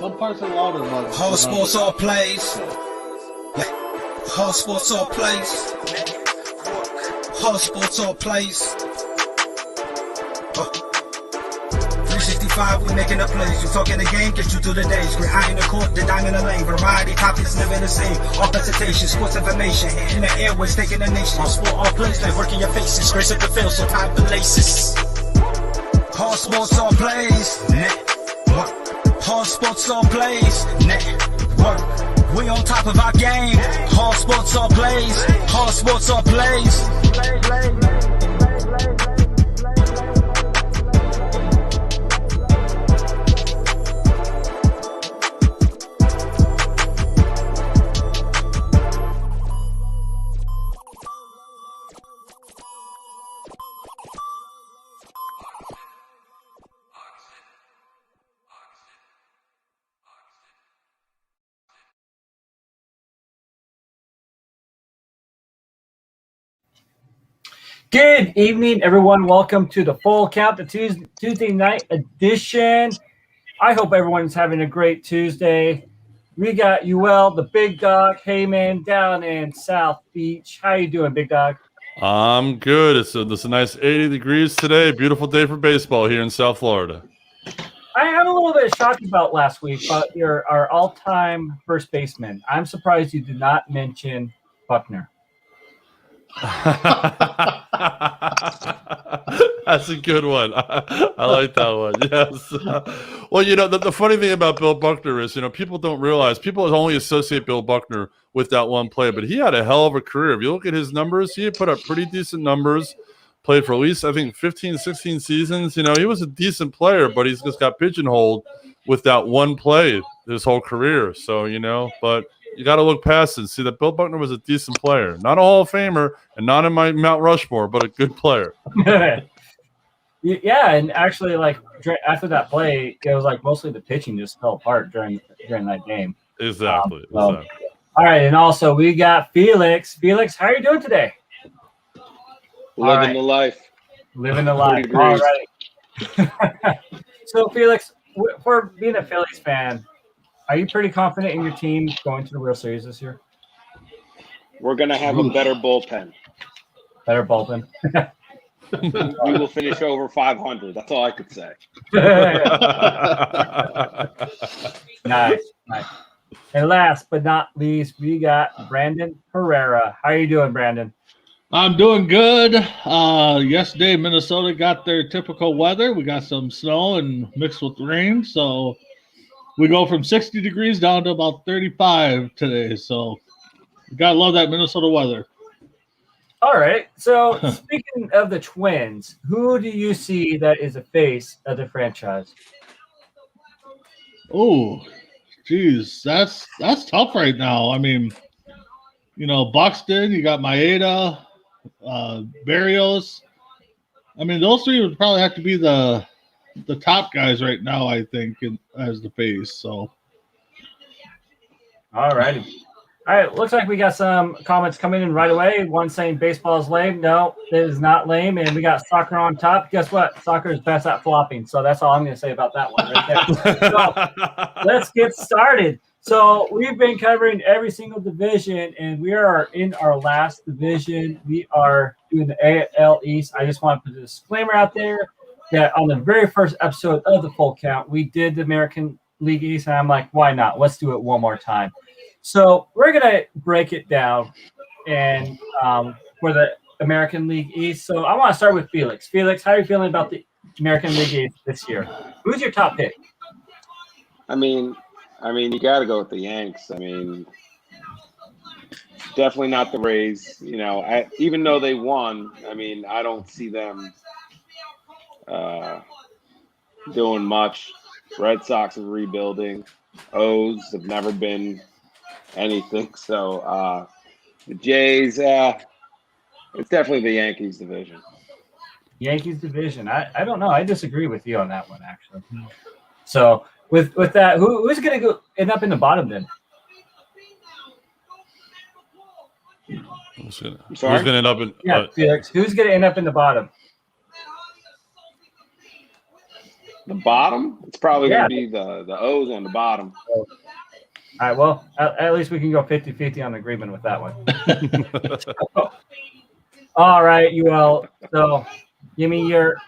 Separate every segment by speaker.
Speaker 1: Some parts of Lauderdale.
Speaker 2: Whole sports all plays. Whole sports all plays. Whole sports all plays. 365, we making the plays. You talking the game, get you through the days. Great eye in the court, the dime in the lane. Variety, topics, living the same. All presentation, sports information. Hitting the airways, taking the nation. All sport, all plays, like working your faces. Grace at the field, so tie the laces. Whole sports all plays. Network. Whole sports all plays. Network. We on top of our game. Whole sports all plays. Whole sports all plays.
Speaker 3: Good evening, everyone. Welcome to the Full Count, the Tuesday night edition. I hope everyone's having a great Tuesday. We got UL, the big dog, Heyman, down in South Beach. How you doing, big dog?
Speaker 4: I'm good. It's a nice 80 degrees today. Beautiful day for baseball here in South Florida.
Speaker 3: I'm a little bit shocked about last week, but you're our all-time first baseman. I'm surprised you did not mention Buckner.
Speaker 4: That's a good one. I like that one. Yes. Well, the funny thing about Bill Buckner is, people don't realize, people only associate Bill Buckner with that one play, but he had a hell of a career. If you look at his numbers, he had put up pretty decent numbers, played for at least, I think, 15, 16 seasons. He was a decent player, but he's just got pigeonholed with that one play his whole career. So, but you got to look past it and see that Bill Buckner was a decent player. Not a Hall of Famer and not in my Mount Rushmore, but a good player.
Speaker 3: Yeah, and actually, after that play, it was mostly the pitching just fell apart during that game.
Speaker 4: Exactly.
Speaker 3: All right, and also we got Felix. Felix, how are you doing today?
Speaker 1: Living the life.
Speaker 3: Living the life. All right. So, Felix, for being a Phillies fan, are you pretty confident in your team going to the World Series this year?
Speaker 1: We're going to have a better bullpen.
Speaker 3: Better bullpen.
Speaker 1: We will finish over 500. That's all I could say.
Speaker 3: Nice. And last but not least, we got Brandon Herrera. How are you doing, Brandon?
Speaker 5: I'm doing good. Yesterday, Minnesota got their typical weather. We got some snow and mixed with rain. So we go from 60 degrees down to about 35 today. So you got to love that Minnesota weather.
Speaker 3: All right. So speaking of the Twins, who do you see that is a face of the franchise?
Speaker 5: Oh, geez. That's tough right now. I mean, Buxton, you got Maeda, Barrios. I mean, those three would probably have to be the top guys right now, I think, as the face. So,
Speaker 3: all righty. All right, looks like we got some comments coming in right away. One saying baseball is lame. No, it is not lame. And we got soccer on top. Guess what? Soccer is best at flopping. So that's all I'm going to say about that one right there. So let's get started. So we've been covering every single division, and we are in our last division. We are doing the AL East. I just want to put a disclaimer out there that on the very first episode of the Full Count, we did the American League East, and I'm like, why not? Let's do it one more time. So we're going to break it down and for the American League East. So I want to start with Felix. Felix, how are you feeling about the American League East this year? Who's your top pick?
Speaker 1: I mean, you got to go with the Yanks. I mean, definitely not the Rays. Even though they won, I don't see them doing much. Red Sox are rebuilding. O's have never been anything. So the Jays, it's definitely the Yankees division.
Speaker 3: Yankees division. I don't know. I disagree with you on that one, actually. So with that, who's going to end up in the bottom then?
Speaker 4: Who's going
Speaker 1: I'm sorry?
Speaker 4: to end up in?
Speaker 3: Felix. Who's going to end up in the bottom?
Speaker 1: The bottom? It's probably
Speaker 3: Yeah.
Speaker 1: going to be the O's on the bottom.
Speaker 3: All right. Well, at least we can go 50-50 on agreement with that one. All right, UL. So give me your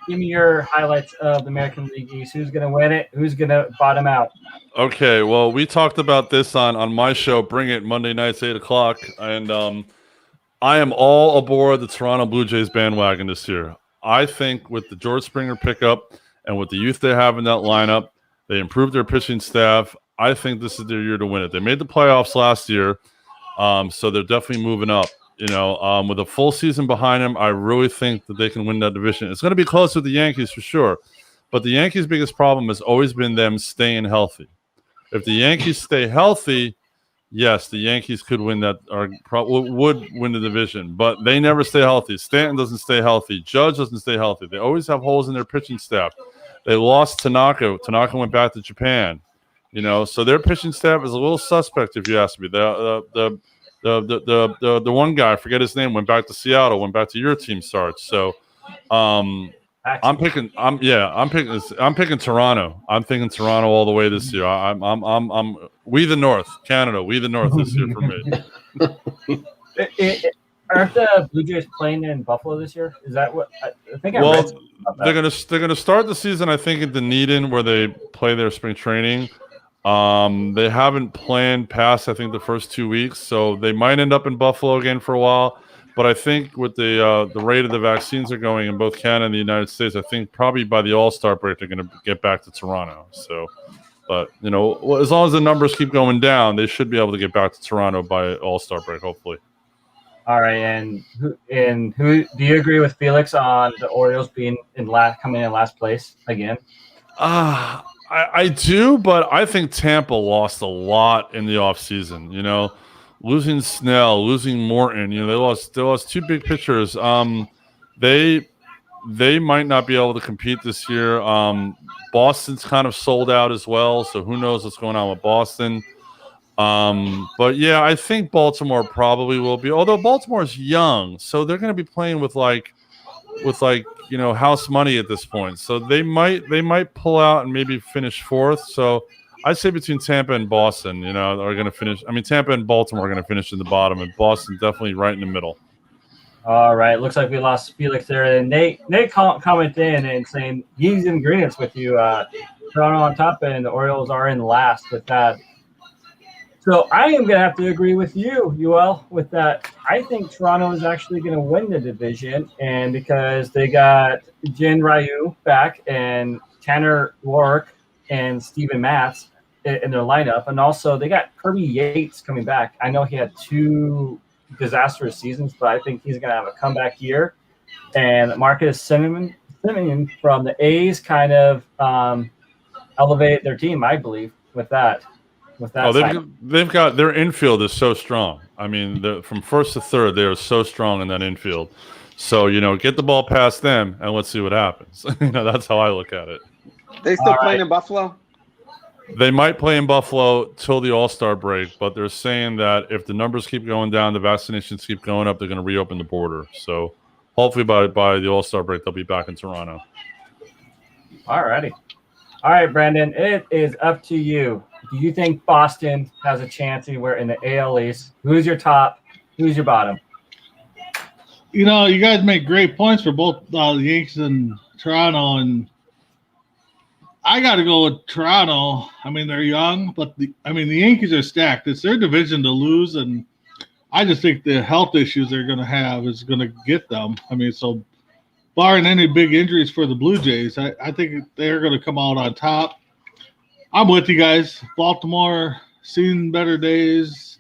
Speaker 3: highlights of the American League East. Who's going to win it? Who's going to bottom out?
Speaker 4: Okay, well, we talked about this on my show, Bring It, Monday nights, 8 o'clock, and I am all aboard the Toronto Blue Jays bandwagon this year. I think with the George Springer pickup and with the youth they have in that lineup, they improved their pitching staff. I think this is their year to win it. They made the playoffs last year, so they're definitely moving up. You know, with a full season behind them, I really think that they can win that division. It's going to be close with the Yankees for sure, but the Yankees' biggest problem has always been them staying healthy. If the Yankees stay healthy, yes, the Yankees could win that, or would win the division, but they never stay healthy. Stanton doesn't stay healthy. Judge doesn't stay healthy. They always have holes in their pitching staff. They lost Tanaka. Tanaka went back to Japan. You know, so their pitching staff is a little suspect, if you ask me. The one guy, I forget his name, went back to Seattle, went back to your team starts. So, I'm picking Toronto. I'm thinking Toronto all the way this year. I'm we the North, Canada, we the North this year for me.
Speaker 3: Aren't the Blue Jays playing in Buffalo this year? Is that what I think?
Speaker 4: Well, they're gonna start the season, I think, at Dunedin, where they play their spring training. They haven't planned past, I think, the first 2 weeks, so they might end up in Buffalo again for a while. But I think with the rate of the vaccines are going in both Canada and the United States, I think probably by the All-Star break they're going to get back to Toronto. So, but you know, as long as the numbers keep going down, they should be able to get back to Toronto by All-Star break, hopefully.
Speaker 3: All right, and who do you agree with Felix on the Orioles being coming in last place again?
Speaker 4: I do, but I think Tampa lost a lot in the offseason, you know. Losing Snell, losing Morton, you know, they lost two big pitchers. They might not be able to compete this year. Boston's kind of sold out as well, so who knows what's going on with Boston. But yeah, I think Baltimore probably will be. Although Baltimore's young, so they're going to be playing with like you know, house money at this point. So they might pull out and maybe finish fourth. So I'd say between Tampa and Boston, you know, are going to finish. I mean, Tampa and Baltimore are going to finish in the bottom, and Boston definitely right in the middle.
Speaker 3: All right. Looks like we lost Felix there. And Nate commented in and saying he's in agreement with you. Toronto on top, and the Orioles are in last with that. So I am going to have to agree with you, UL, with that. I think Toronto is actually going to win the division, and because they got Jin Ryu back and Tanner Roark and Steven Matz in their lineup, and also they got Kirby Yates coming back. I know he had 2 disastrous seasons, but I think he's going to have a comeback year. And Marcus Semien from the A's kind of elevated their team, I believe, with that.
Speaker 4: They've got their infield is so strong. I mean, from first to third, they are so strong in that infield. So, you know, get the ball past them and let's see what happens. You know, that's how I look at it.
Speaker 1: They still playing in Buffalo?
Speaker 4: They might play in Buffalo till the All-Star break, but they're saying that if the numbers keep going down, the vaccinations keep going up, they're going to reopen the border. So hopefully by the All-Star break, they'll be back in Toronto.
Speaker 3: All righty. All right, Brandon, it is up to you. Do you think Boston has a chance anywhere in the AL East? Who's your top? Who's your bottom?
Speaker 5: You know, you guys make great points for both the Yankees and Toronto, and I got to go with Toronto. I mean, they're young, but the Yankees are stacked. It's their division to lose, and I just think the health issues they're going to have is going to get them. I mean, so barring any big injuries for the Blue Jays, I think they're going to come out on top. I'm with you guys. Baltimore, seen better days.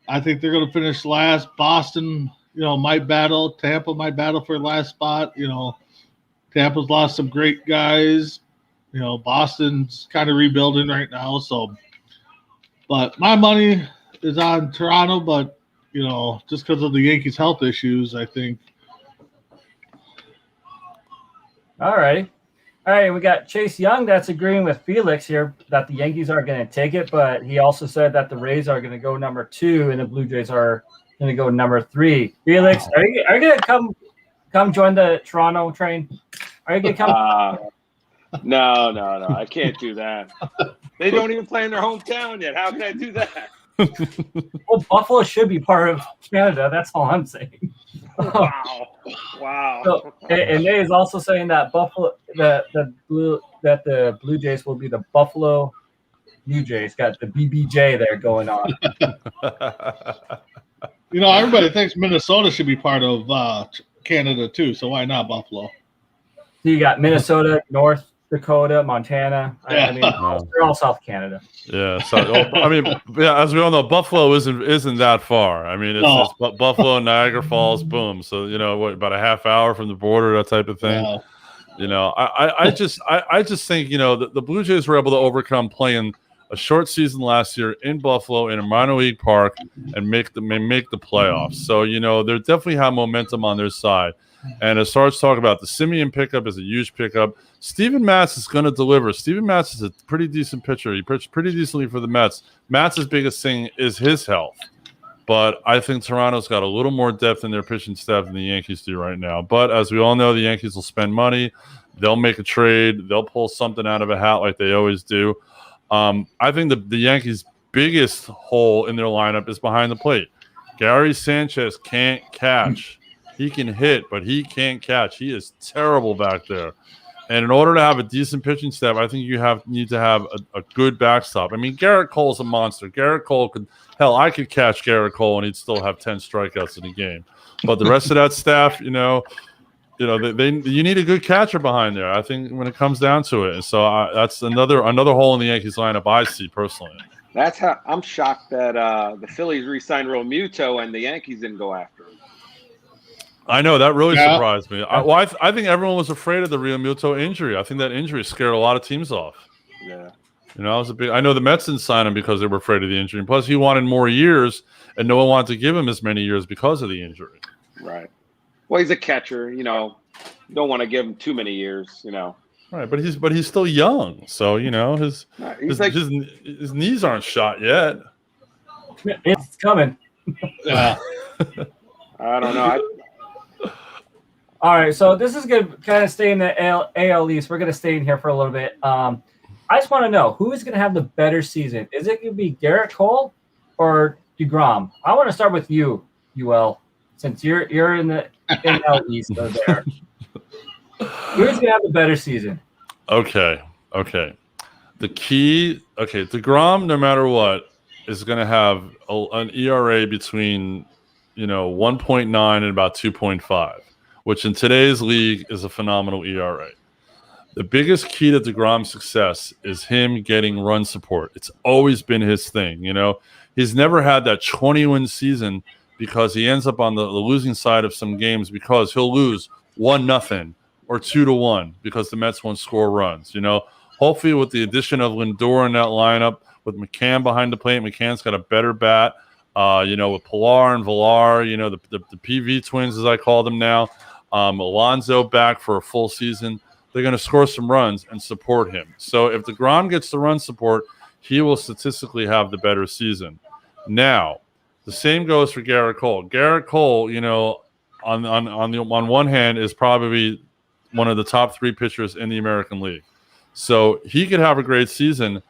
Speaker 5: I think they're going to finish last. Boston, you know, might battle. Tampa might battle for last spot. You know, Tampa's lost some great guys. You know, Boston's kind of rebuilding right now. So, but my money is on Toronto, but, you know, just because of the Yankees' health issues, I think.
Speaker 3: All right. All right, we got Chase Young that's agreeing with Felix here that the Yankees are going to take it, but he also said that the Rays are going to go number 2 and the Blue Jays are going to go number 3. Felix, are you going to come join the Toronto train? Are you going to come?
Speaker 1: No, I can't do that. They don't even play in their hometown yet. How can I do that?
Speaker 3: Well, Buffalo should be part of Canada. That's all I'm saying.
Speaker 1: Wow.
Speaker 3: So, and Nate is also saying that the Blue Jays will be the Buffalo Blue Jays. Got the BBJ there going on.
Speaker 5: You know, everybody thinks Minnesota should be part of Canada too, so why not Buffalo?
Speaker 3: So you got Minnesota, North Dakota, Montana. I mean, they're all South Canada.
Speaker 4: Yeah. So I mean, yeah, as we all know, Buffalo isn't that far. I mean, it's Buffalo, Niagara Falls, boom. So what, about a half hour from the border, that type of thing.
Speaker 5: Yeah.
Speaker 4: I just think the Blue Jays were able to overcome playing a short season last year in Buffalo in a minor league park and make the playoffs. So they definitely have momentum on their side. And as far as talk about the Simeon pickup is a huge pickup. Steven Matz is going to deliver. Steven Matz is a pretty decent pitcher. He pitched pretty decently for the Mets. Matz's biggest thing is his health. But I think Toronto's got a little more depth in their pitching staff than the Yankees do right now. But as we all know, the Yankees will spend money. They'll make a trade. They'll pull something out of a hat like they always do. I think the Yankees' biggest hole in their lineup is behind the plate. Gary Sanchez can't catch. He can hit, but he can't catch. He is terrible back there. And in order to have a decent pitching staff, I think you need to have a good backstop. I mean, Garrett Cole's a monster. Garrett Cole I could catch Garrett Cole and he'd still have 10 strikeouts in a game. But the rest of that staff, you need a good catcher behind there. I think when it comes down to it, and so that's another hole in the Yankees lineup I see personally.
Speaker 1: That's how I'm shocked that the Phillies re-signed Real Muto and the Yankees didn't go after him. I
Speaker 4: know that really surprised me. I think everyone was afraid of the Real Muto injury. I think that injury scared a lot of teams off.
Speaker 1: Yeah,
Speaker 4: I know the Mets didn't sign him because they were afraid of the injury. And plus, he wanted more years, and no one wanted to give him as many years because of the injury.
Speaker 1: Right. Well, he's a catcher. You don't want to give him too many years.
Speaker 4: Right, but he's still young, so his knees aren't shot yet.
Speaker 3: It's coming.
Speaker 5: Yeah.
Speaker 1: I don't know.
Speaker 3: All right, so this is going to kind of stay in the AL East. We're going to stay in here for a little bit. I just want to know, who is going to have the better season? Is it going to be Garrett Cole or DeGrom? I want to start with you, UL, since you're in the NL East over there. Who's going to have the better season?
Speaker 4: Okay. The key, DeGrom, no matter what, is going to have an ERA between 1.9 and about 2.5. Which in today's league is a phenomenal ERA. The biggest key to DeGrom's success is him getting run support. It's always been his thing. He's never had that 20-win season because he ends up on the losing side of some games because he'll lose 1-0 or 2-1 because the Mets won't score runs. Hopefully with the addition of Lindor in that lineup, with McCann behind the plate, McCann's got a better bat. With Pilar and Villar, the PV twins, as I call them now, Alonso back for a full season, they're going to score some runs and support him. So if DeGrom gets the run support, he will statistically have the better season. Now, the same goes for Garrett Cole. Garrett Cole, on one hand, is probably one of the top 3 pitchers in the American League. So he could have a great season.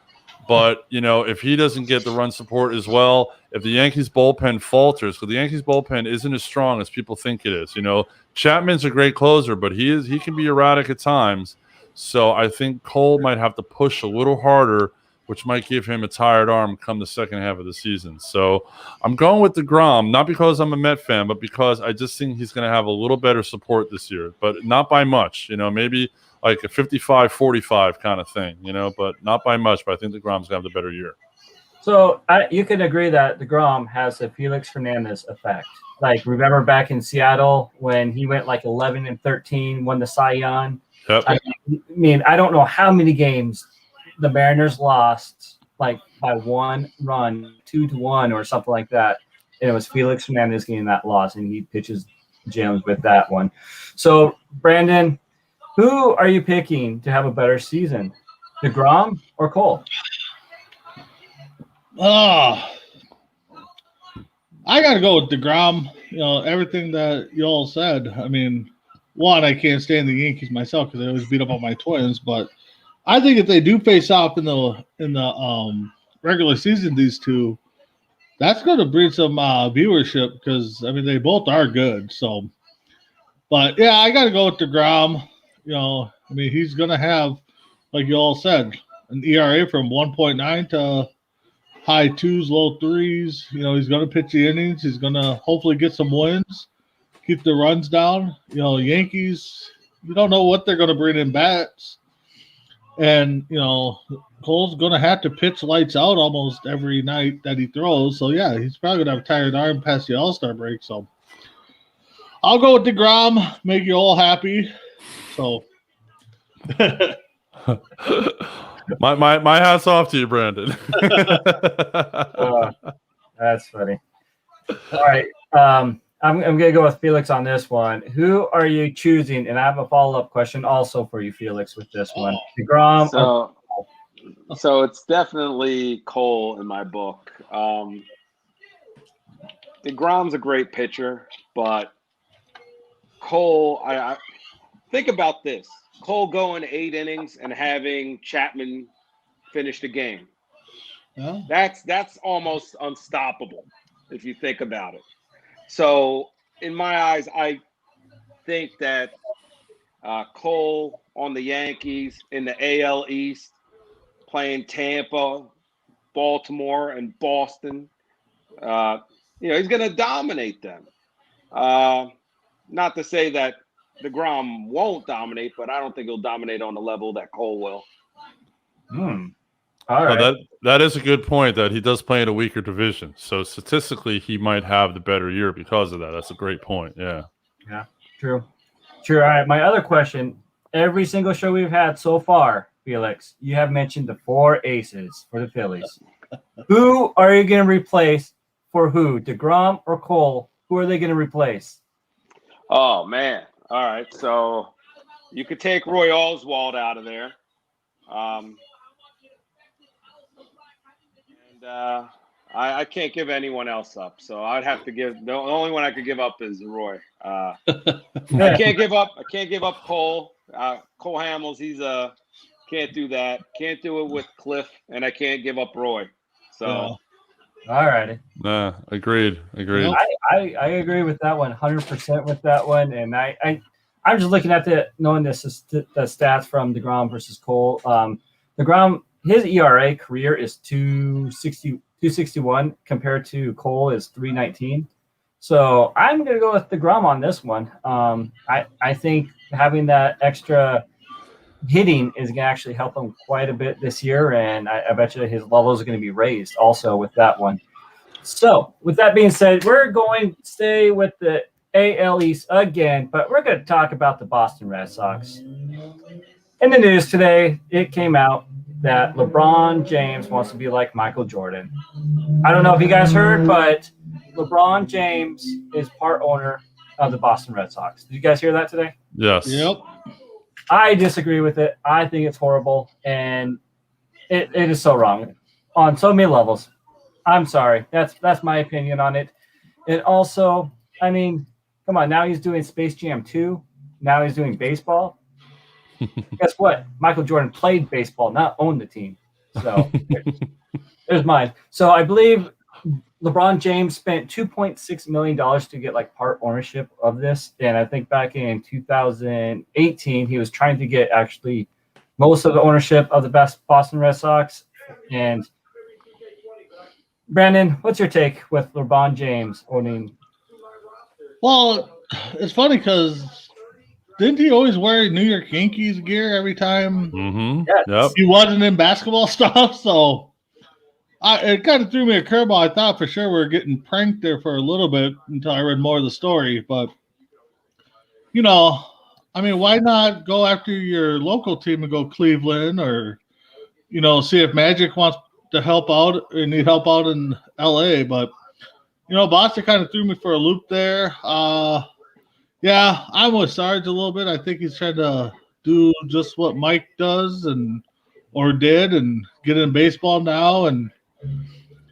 Speaker 4: But, if he doesn't get the run support as well, if the Yankees bullpen falters, because the Yankees bullpen isn't as strong as people think it is. Chapman's a great closer, but he can be erratic at times. So I think Cole might have to push a little harder, which might give him a tired arm come the second half of the season. So I'm going with DeGrom, not because I'm a Met fan, but because I just think he's going to have a little better support this year, but not by much. Maybe like a 55-45 kind of thing, but not by much. But I think DeGrom's going to have the better year.
Speaker 3: So you can agree that DeGrom has a Felix Hernandez effect. Like, remember back in Seattle when he went like 11-13, won the Cy Young?
Speaker 4: Yep.
Speaker 3: I mean, I don't know how many games the Mariners lost, like by 1 run, 2-1 or something like that. And it was Felix Hernandez getting that loss, and he pitches gems with that one. So, Brandon, who are you picking to have a better season, DeGrom or Cole?
Speaker 5: I got to go with DeGrom. Everything that you all said. I mean, one, I can't stand the Yankees myself because I always beat up on my Twins. But I think if they do face off in the regular season, these two, that's going to bring some viewership because I mean they both are good. So, but yeah, I got to go with DeGrom. You know, I mean he's going to have, like you all said, an ERA from 1.9 to high twos, low threes. You know, he's going to pitch the innings. He's going to hopefully get some wins, keep the runs down. You know, Yankees, you don't know what they're going to bring in bats. And, you know, Cole's going to have to pitch lights out almost every night that he throws. So, yeah, he's probably going to have a tired arm past the All-Star break. So, I'll go with DeGrom, make you all happy. So,
Speaker 4: my hat's off to you, Brandon.
Speaker 3: That's funny. All right. I'm going to go with Felix on this one. Who are you choosing? And I have a follow-up question also for you, Felix, with this one. DeGrom.
Speaker 1: So it's definitely Cole in my book. DeGrom's a great pitcher, but Cole, I think about this. Cole going 8 innings and having Chapman finish the game.
Speaker 5: yeah.
Speaker 1: That's almost unstoppable if you think about it. So in my eyes, I think that Cole on the Yankees in the AL East, playing Tampa, Baltimore, and Boston, he's going to dominate them. Not to say that DeGrom won't dominate, but I don't think he'll dominate on the level that Cole will.
Speaker 3: All right.
Speaker 4: Well, that is a good point that he does play in a weaker division. So statistically, he might have the better year because of that. That's a great point. Yeah.
Speaker 3: Yeah, true. All right. My other question, every single show we've had so far, Felix, you have mentioned the 4 aces for the Phillies. Who are you going to replace for who? DeGrom or Cole? Who are they going to replace?
Speaker 1: Oh, man. All right. So you could take Roy Oswald out of there. I can't give anyone else up. So I'd have to give – the only one I could give up is Roy. I can't give up Cole. Cole Hamels, can't do that. Can't do it with Cliff, and I can't give up Roy. So,
Speaker 3: all righty.
Speaker 4: Nah, agreed.
Speaker 3: I agree with that one, 100% with that one. And I'm just looking at knowing the stats from DeGrom versus Cole. DeGrom, his ERA career is 261 compared to Cole is 319. So I'm going to go with DeGrom on this one. I think having that extra hitting is going to actually help him quite a bit this year, and I bet you his levels are going to be raised also with that one. So with that being said, we're going to stay with the AL East again, but we're going to talk about the Boston Red Sox. In the news today, it came out that LeBron James wants to be like Michael Jordan. I don't know if you guys heard, but LeBron James is part owner of the Boston Red Sox. Did you guys hear that today?
Speaker 4: Yes.
Speaker 5: Yep.
Speaker 3: I disagree with it. I think it's horrible, and it is so wrong on so many levels. I'm sorry. That's my opinion on it. And also, I mean, come on. Now he's doing Space Jam 2. Now he's doing baseball. Guess what? Michael Jordan played baseball, not owned the team. So there's mine. So I believe LeBron James spent $2.6 million to get like part ownership of this. And I think back in 2018, he was trying to get actually most of the ownership of the best Boston Red Sox. And Brandon, what's your take with LeBron James owning?
Speaker 5: Well, it's funny because didn't he always wear New York Yankees gear every time
Speaker 3: Yes.
Speaker 4: Yep.
Speaker 5: he wasn't in basketball stuff? So it kind of threw me a curveball. I thought for sure we were getting pranked there for a little bit until I read more of the story. But, you know, I mean, why not go after your local team and go Cleveland or, you know, see if Magic wants to help out or need help out in LA. But, you know, Boston kind of threw me for a loop there. Yeah, I'm with Sarge a little bit. I think he's trying to do just what Mike does or did and get in baseball now and,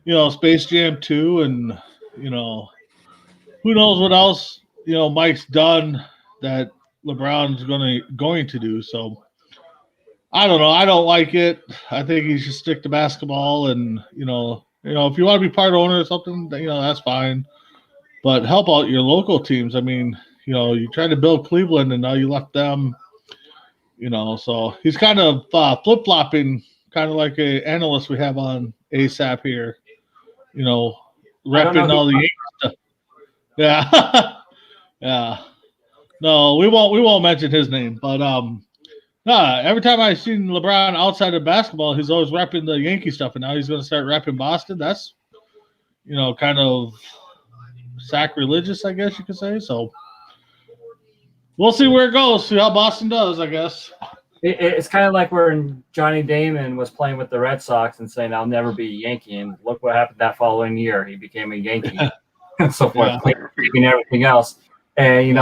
Speaker 5: you know, Space Jam 2 and, you know, who knows what else, you know, Mike's done that LeBron's going to do. So, I don't know. I don't like it. I think he should stick to basketball, and if you want to be part owner or something, that's fine. But help out your local teams. I mean, you tried to build Cleveland, and now you left them. So he's kind of flip flopping, kind of like a analyst we have on ASAP here. Repping all the Yankees stuff. Yeah, yeah. No, we won't mention his name, but every time I've seen LeBron outside of basketball, he's always repping the Yankee stuff, and now he's going to start repping Boston. That's kind of sacrilegious, I guess you could say. So we'll see where it goes. See how Boston does, I guess.
Speaker 3: It's kind of like when Johnny Damon was playing with the Red Sox and saying, "I'll never be a Yankee," and look what happened that following year. He became a Yankee and so forth, and everything else. And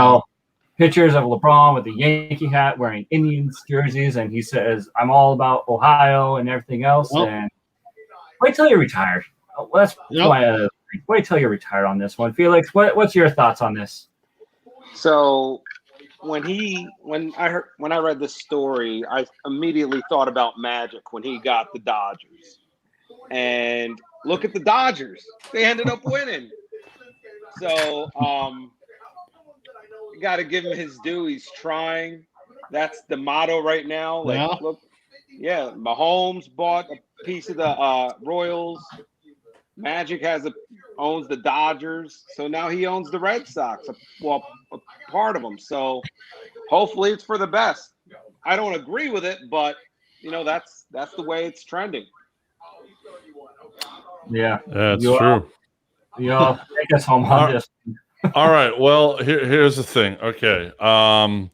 Speaker 3: pictures of LeBron with the Yankee hat, wearing Indians jerseys, and he says, "I'm all about Ohio and everything else."
Speaker 5: Yep.
Speaker 3: And wait till you're retired. Wait till you're retired on this one, Felix. What's your thoughts on this?
Speaker 1: So when I read this story, I immediately thought about Magic when he got the Dodgers. And look at the Dodgers. They ended up winning. So you got to give him his due. He's trying. That's the motto right now. Look, Mahomes bought a piece of the Royals. Magic owns the Dodgers, so now he owns the Red Sox. A part of them. So hopefully it's for the best. I don't agree with it, but that's the way it's trending.
Speaker 3: Yeah,
Speaker 4: that's true.
Speaker 3: Take us home on this.
Speaker 4: All right. Well, here's the thing. Okay. I'm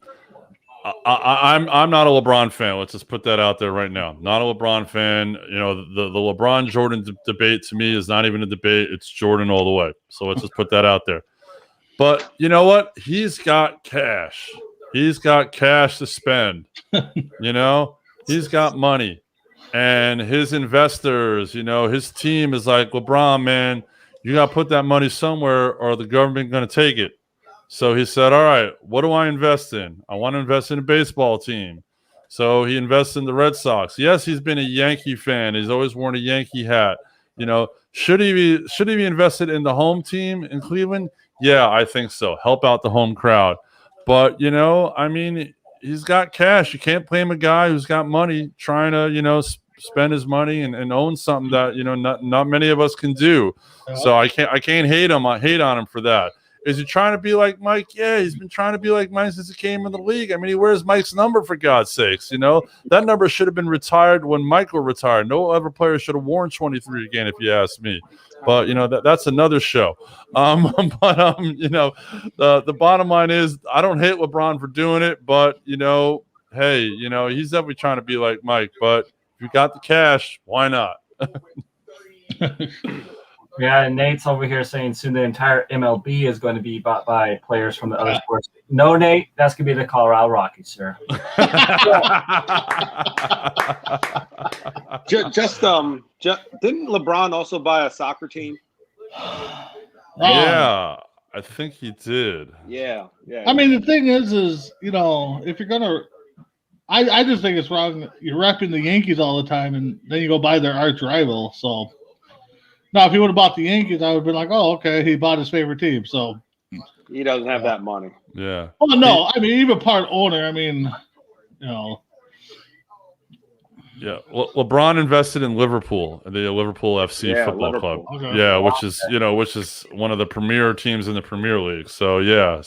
Speaker 4: not a LeBron fan. Let's just put that out there right now. Not a LeBron fan. The LeBron Jordan debate to me is not even a debate. It's Jordan all the way. So let's just put that out there. But you know what? He's got cash. He's got cash to spend. He's got money, and his investors. His team is like, LeBron, man, you got to put that money somewhere, or the government going to take it. So he said, all right, what do I invest in? I want to invest in a baseball team. So he invests in the Red Sox. Yes, he's been a Yankee fan. He's always worn a Yankee hat. Should he be invested in the home team in Cleveland? Yeah, I think so. Help out the home crowd. But, he's got cash. You can't blame a guy who's got money trying to, spend his money and own something that, not many of us can do. Yeah. So I can't hate him. I hate on him for that. Is he trying to be like Mike? Yeah, he's been trying to be like Mike since he came in the league. I mean, he wears Mike's number, for God's sakes. That number should have been retired when Michael retired. No other player should have worn 23 again, if you ask me. But, that's another show. The bottom line is I don't hate LeBron for doing it. But, hey, he's definitely trying to be like Mike. But if you got the cash, why not?
Speaker 3: Yeah, and Nate's over here saying soon the entire MLB is going to be bought by players from the other sports. No, Nate, that's going to be the Colorado Rockies, sir.
Speaker 1: Just didn't LeBron also buy a soccer team?
Speaker 4: Yeah, I think he did.
Speaker 1: Yeah.
Speaker 5: I mean, the thing is if you're gonna, I just think it's wrong. You're repping the Yankees all the time, and then you go buy their arch rival. So. Now, if he would have bought the Yankees, I would have been like, oh, okay, he bought his favorite team. So
Speaker 1: he doesn't have that money.
Speaker 4: Yeah.
Speaker 5: Well, no, I mean, even part owner,
Speaker 4: Yeah. LeBron invested in Liverpool, the Liverpool FC football club. Okay. Yeah, which is one of the premier teams in the Premier League. So, yeah.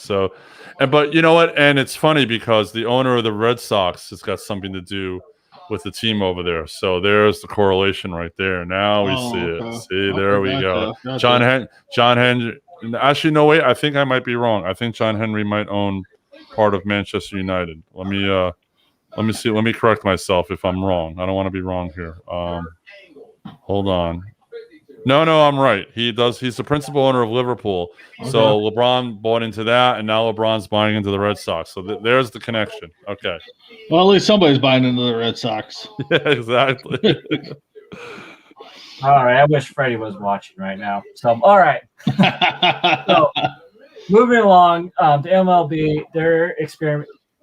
Speaker 4: But you know what? And it's funny because the owner of the Red Sox has got something to do with the team over there. So there's the correlation right there. Now we see it. See, there we go. Gotcha. John Henry. Actually, no, wait. I think I might be wrong. I think John Henry might own part of Manchester United. Let me see. Let me correct myself if I'm wrong. I don't want to be wrong here. Hold on. No, I'm right. He does. He's the principal owner of Liverpool. Okay. So LeBron bought into that, and now LeBron's buying into the Red Sox. So there's the connection. Okay.
Speaker 5: Well, at least somebody's buying into the Red Sox.
Speaker 4: Yeah, exactly.
Speaker 3: All right. I wish Freddie was watching right now. So, all right. So, moving along, the MLB, they're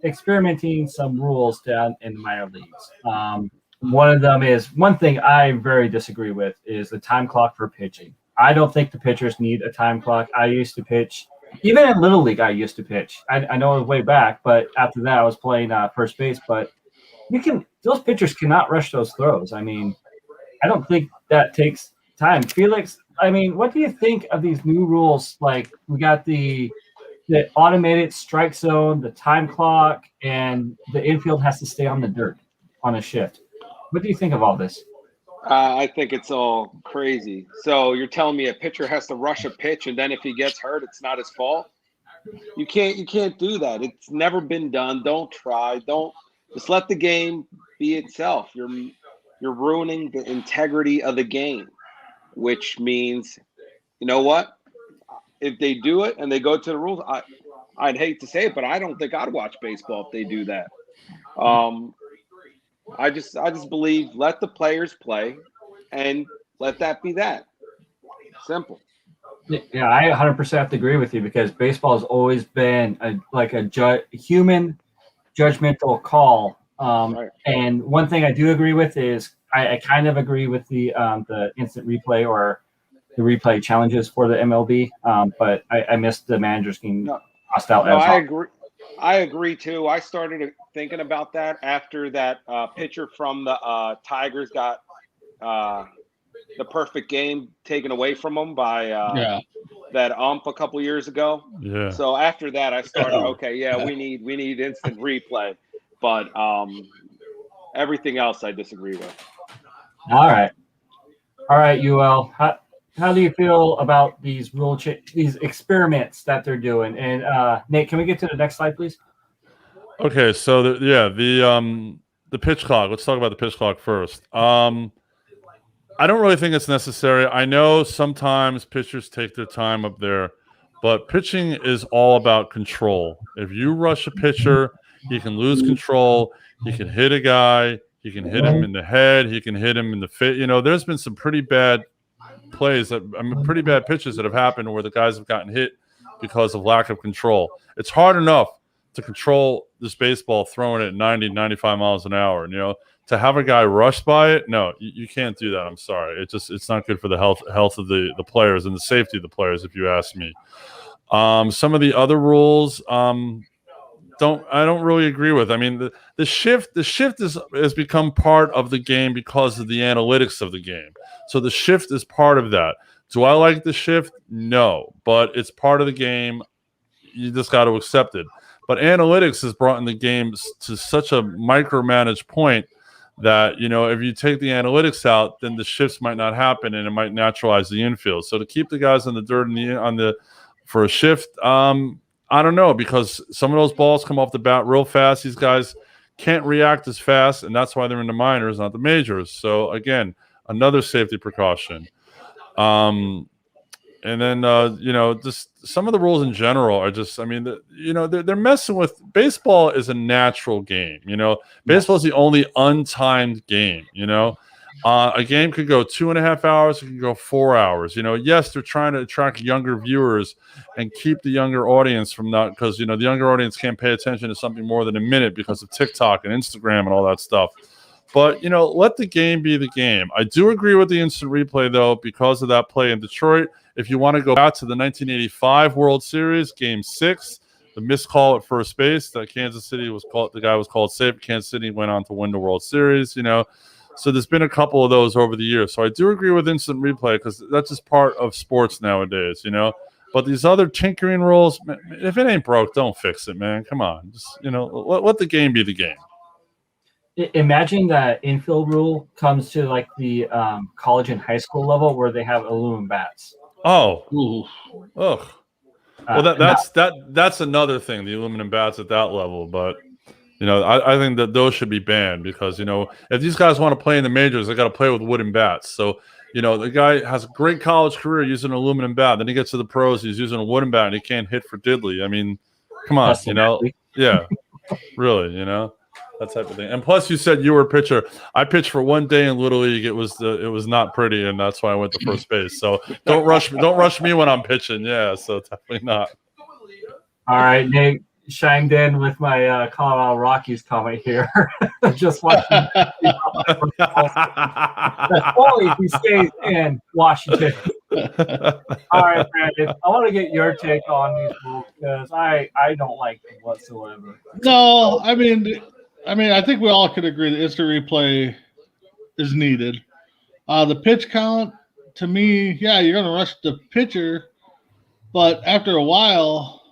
Speaker 3: experimenting some rules down in the minor leagues. One of them is one thing I very disagree with is the time clock for pitching. I don't think the pitchers need a time clock. I used to pitch, even in Little League, I used to pitch. I know it was way back, but after that, I was playing first base. But those pitchers cannot rush those throws. I mean, I don't think that takes time. Felix, I mean, what do you think of these new rules? Like we got the automated strike zone, the time clock, and the infield has to stay on the dirt on a shift. What do you think of all this?
Speaker 1: I think it's all crazy. So you're telling me a pitcher has to rush a pitch, and then if he gets hurt, it's not his fault? You can't do that. It's never been done. Don't try. Don't just let the game be itself. You're ruining the integrity of the game, which means, you know what? If they do it and they go to the rules, I'd hate to say it, but I don't think I'd watch baseball if they do that. I just believe let the players play and let that be that. Simple.
Speaker 3: Yeah, I 100% have to agree with you because baseball has always been a human judgmental call.
Speaker 1: Right.
Speaker 3: And one thing I do agree with is I kind of agree with the instant replay or the replay challenges for the MLB. But I missed the managers getting tossed out.
Speaker 1: No, I agree. I agree too. I started thinking about that after that pitcher from the Tigers got the perfect game taken away from him by that ump a couple years ago.
Speaker 4: Yeah.
Speaker 1: So after that, I started. Okay, we need instant replay, but everything else I disagree with.
Speaker 3: All right, UL. How do you feel about these these experiments that they're doing? And Nate, can we get to the next slide, please?
Speaker 4: Okay, so the pitch clock. Let's talk about the pitch clock first. I don't really think it's necessary. I know sometimes pitchers take their time up there, but pitching is all about control. If you rush a pitcher, he can lose control. He can hit a guy. He can hit him in the head. He can hit him in the face. You know, there's been some pretty bad plays pretty bad pitches that have happened where the guys have gotten hit because of lack of control. It's hard enough to control this baseball throwing it 90, 95 miles an hour. And, you know, to have a guy rush by it, no, you can't do that. I'm sorry. It's not good for the health of the players and the safety of the players, if you ask me. Some of the other rules, I don't really agree with. I mean, the shift has become part of the game because of the analytics of the game. So the shift is part of that. Do I like the shift? No, but it's part of the game. You just got to accept it. But analytics has brought in the games to such a micromanaged point that, you know, if you take the analytics out, then the shifts might not happen and it might naturalize the infield. So to keep the guys on the dirt for a shift, I don't know, because some of those balls come off the bat real fast. These guys can't react as fast, and that's why they're in the minors, not the majors. So again, another safety precaution. And then, you know, just some of the rules in general are just, I mean, you know, they're messing with – baseball is a natural game, you know. Baseball is the only untimed game, you know. A game could go 2.5 hours, it could go 4 hours. You know, yes, they're trying to attract younger viewers and keep the younger audience from not – because, you know, the younger audience can't pay attention to something more than a minute because of TikTok and Instagram and all that stuff. But, you know, let the game be the game. I do agree with the instant replay, though, because of that play in Detroit. If you want to go back to the 1985 World Series, Game 6, the missed call at first base, that Kansas City the guy was called safe. Kansas City went on to win the World Series, you know. So there's been a couple of those over the years. So I do agree with instant replay because that's just part of sports nowadays, you know. But these other tinkering rules, if it ain't broke, don't fix it, man. Come on. Just, you know, let the game be the game.
Speaker 3: Imagine that infield rule comes to like the college and high school level where they have aluminum bats.
Speaker 4: Oh, ugh. Well, that's another thing, the aluminum bats at that level. But, you know, I think that those should be banned because, you know, if these guys want to play in the majors, they got to play with wooden bats. So, you know, the guy has a great college career using an aluminum bat. Then he gets to the pros, he's using a wooden bat, and he can't hit for diddly. I mean, come on, you know? Yeah, really, you know? That type of thing. And plus, you said you were a pitcher. I pitched for one day in Little League. It was not pretty, and that's why I went to first base. So don't rush me when I'm pitching. Yeah, so definitely not.
Speaker 3: All right, Nate. chimed in with my Colorado Rockies comment here. Just watching. Only if he stays in Washington. All right, Brandon. I want to get your take on these rules because I don't like them whatsoever.
Speaker 5: No, I mean, I think we all could agree that instant replay is needed. The pitch count, to me, yeah, you're going to rush the pitcher, but after a while,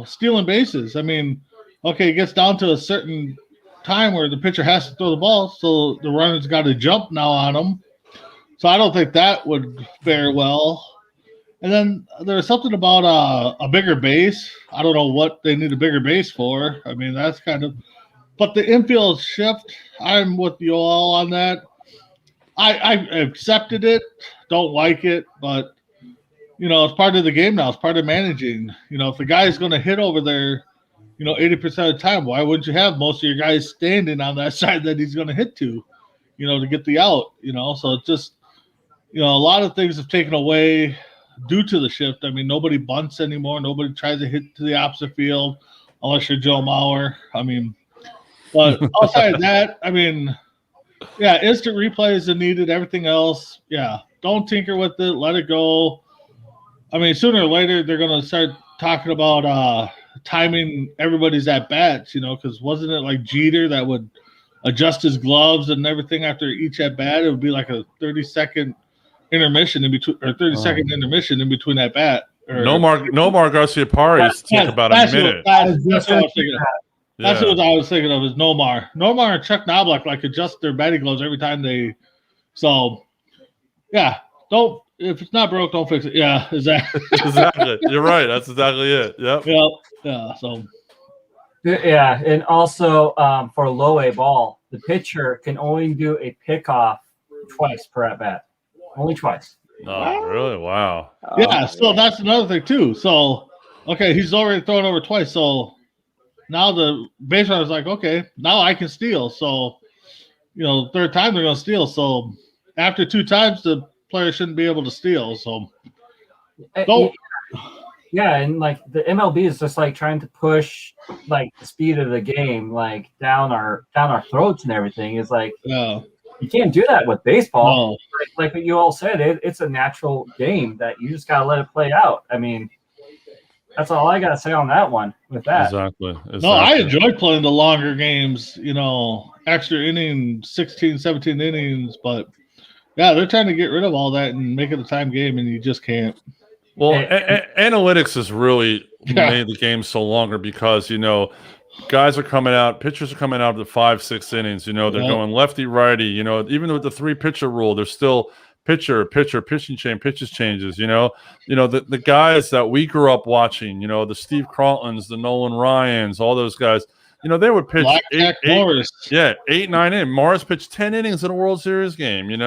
Speaker 5: stealing bases. I mean, okay, it gets down to a certain time where the pitcher has to throw the ball, so the runner's got to jump now on him. So I don't think that would fare well. And then there's something about a bigger base. I don't know what they need a bigger base for. I mean, that's kind of – but the infield shift, I'm with you all on that. I accepted it, don't like it, but, it's part of the game now. It's part of managing. If the guy's going to hit over there, 80% of the time, why wouldn't you have most of your guys standing on that side that he's going to hit to, to get the out, So it's just, a lot of things have taken away due to the shift. I mean, nobody bunts anymore. Nobody tries to hit to the opposite field unless you're Joe Mauer. I mean, but outside of that, I mean, yeah, instant replays are needed. Everything else, yeah, don't tinker with it. Let it go. I mean, sooner or later, they're going to start talking about timing everybody's at-bats, because wasn't it like Jeter that would adjust his gloves and everything after each at-bat? It would be like a 30-second intermission in between, or 30-second intermission in between at bat.
Speaker 4: Nomar Garciaparra took about a minute.
Speaker 5: That's what I was thinking of. That's what I was thinking of is Nomar. Nomar and Chuck Knobloch adjust their batting gloves every time they. So, yeah, don't if it's not broke, don't fix it. Yeah, exactly.
Speaker 4: Exactly. You're right. That's exactly it. Yep.
Speaker 5: Yeah. So.
Speaker 3: Yeah, and also for low A ball, the pitcher can only do a pickoff twice per at bat. Only twice.
Speaker 4: Oh, really? Wow.
Speaker 5: Yeah, so that's another thing, too. So, okay, he's already thrown over twice. So, now the base runner's like, okay, now I can steal. So, third time they're going to steal. So, after 2 times, the player shouldn't be able to steal. So, don't.
Speaker 3: Yeah, and the MLB is just trying to push the speed of the game down our throats and everything. Is
Speaker 5: yeah.
Speaker 3: You can't do that with baseball.
Speaker 5: No.
Speaker 3: Like what you all said, it's a natural game that you just got to let it play out. I mean, that's all I got to say on that one with that.
Speaker 4: Exactly.
Speaker 5: No, I enjoy playing the longer games, extra innings, 16, 17 innings. But, yeah, they're trying to get rid of all that and make it a time game, and you just can't.
Speaker 4: Well, analytics has really made the game so longer because, guys are coming out, pitchers are coming out of the 5-6 innings. They're going lefty, righty. Even with the 3-pitcher rule, there's still pitching changes. The guys that we grew up watching. The Steve Carltons, the Nolan Ryans, all those guys. They would pitch 8, 9 innings. Morris pitched 10 innings in a World Series game.
Speaker 5: You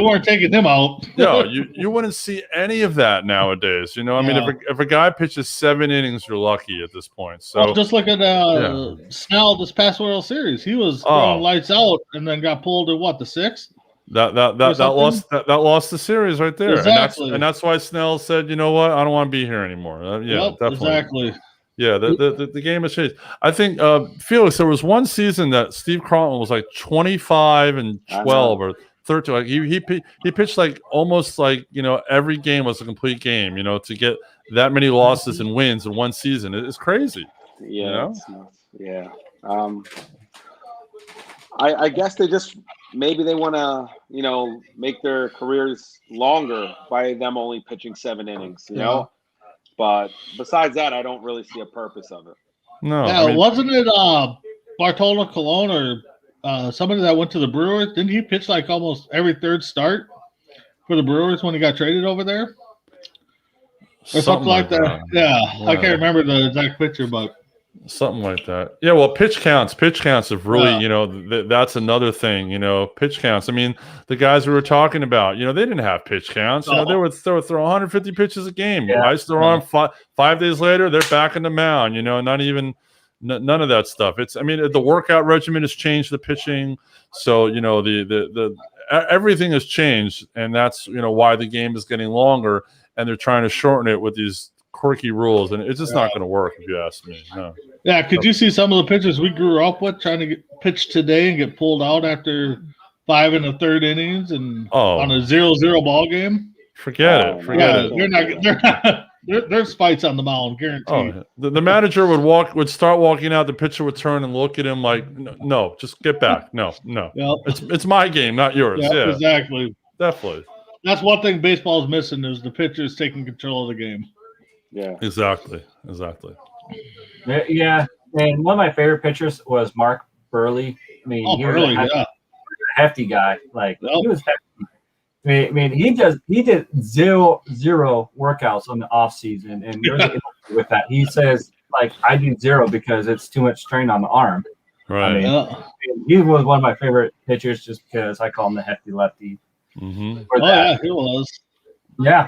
Speaker 5: weren't taking him out.
Speaker 4: No, you wouldn't see any of that nowadays. I mean, if a guy pitches 7 innings, you're lucky at this point. So
Speaker 5: just look at Snell this past World Series. He was throwing lights out and then got pulled at the 6th.
Speaker 4: That lost the series right there.
Speaker 5: Exactly.
Speaker 4: And that's why Snell said, you know what, I don't want to be here anymore. Definitely.
Speaker 5: Exactly.
Speaker 4: Yeah, the game has changed. I think, Felix, there was one season that Steve Carlton was 25-12 or 13. He pitched almost every game was a complete game. To get that many losses and wins in one season, it's crazy.
Speaker 1: Yeah, yeah. I guess they just maybe they want to make their careers longer by them only pitching 7 innings. You know. But besides that, I don't really see a purpose of it.
Speaker 4: No.
Speaker 5: Yeah, wasn't it Bartolo Colon or somebody that went to the Brewers? Didn't he pitch almost every third start for the Brewers when he got traded over there? Or something like that. Yeah, I can't remember the exact picture, but
Speaker 4: something like that. Yeah, well, pitch counts have really, that's another thing, pitch counts. I mean, the guys we were talking about, they didn't have pitch counts. They would throw 150 pitches a game. Guys throw on 5 days later, they're back in the mound, not even none of that stuff. The workout regimen has changed the pitching. So, the everything has changed, and that's, why the game is getting longer, and they're trying to shorten it with these quirky rules, and it's just not going to work if you ask me. No.
Speaker 5: Yeah, could you see some of the pitchers we grew up with trying to pitch today and get pulled out after 5 1/3 innings and on a 0-0 ball game?
Speaker 4: Forget it.
Speaker 5: There's fights on the mound, guaranteed.
Speaker 4: Oh, the manager would start walking out. The pitcher would turn and look at him like, "No, just get back. No.
Speaker 5: Yep.
Speaker 4: It's my game, not yours."
Speaker 5: Yep,
Speaker 4: yeah,
Speaker 5: exactly.
Speaker 4: Definitely.
Speaker 5: That's one thing baseball is missing is the pitchers taking control of the game.
Speaker 1: Yeah,
Speaker 4: exactly.
Speaker 3: Yeah, and one of my favorite pitchers was Mark Burley. I mean, he was a hefty guy. Like he was hefty. I mean, he did zero workouts on the off season, and there was an issue with that. He says like I do 0 because it's too much strain on the arm.
Speaker 4: Right.
Speaker 3: I mean, he was one of my favorite pitchers just because I call him the hefty lefty.
Speaker 4: Mm-hmm.
Speaker 5: Yeah, he was.
Speaker 3: Yeah.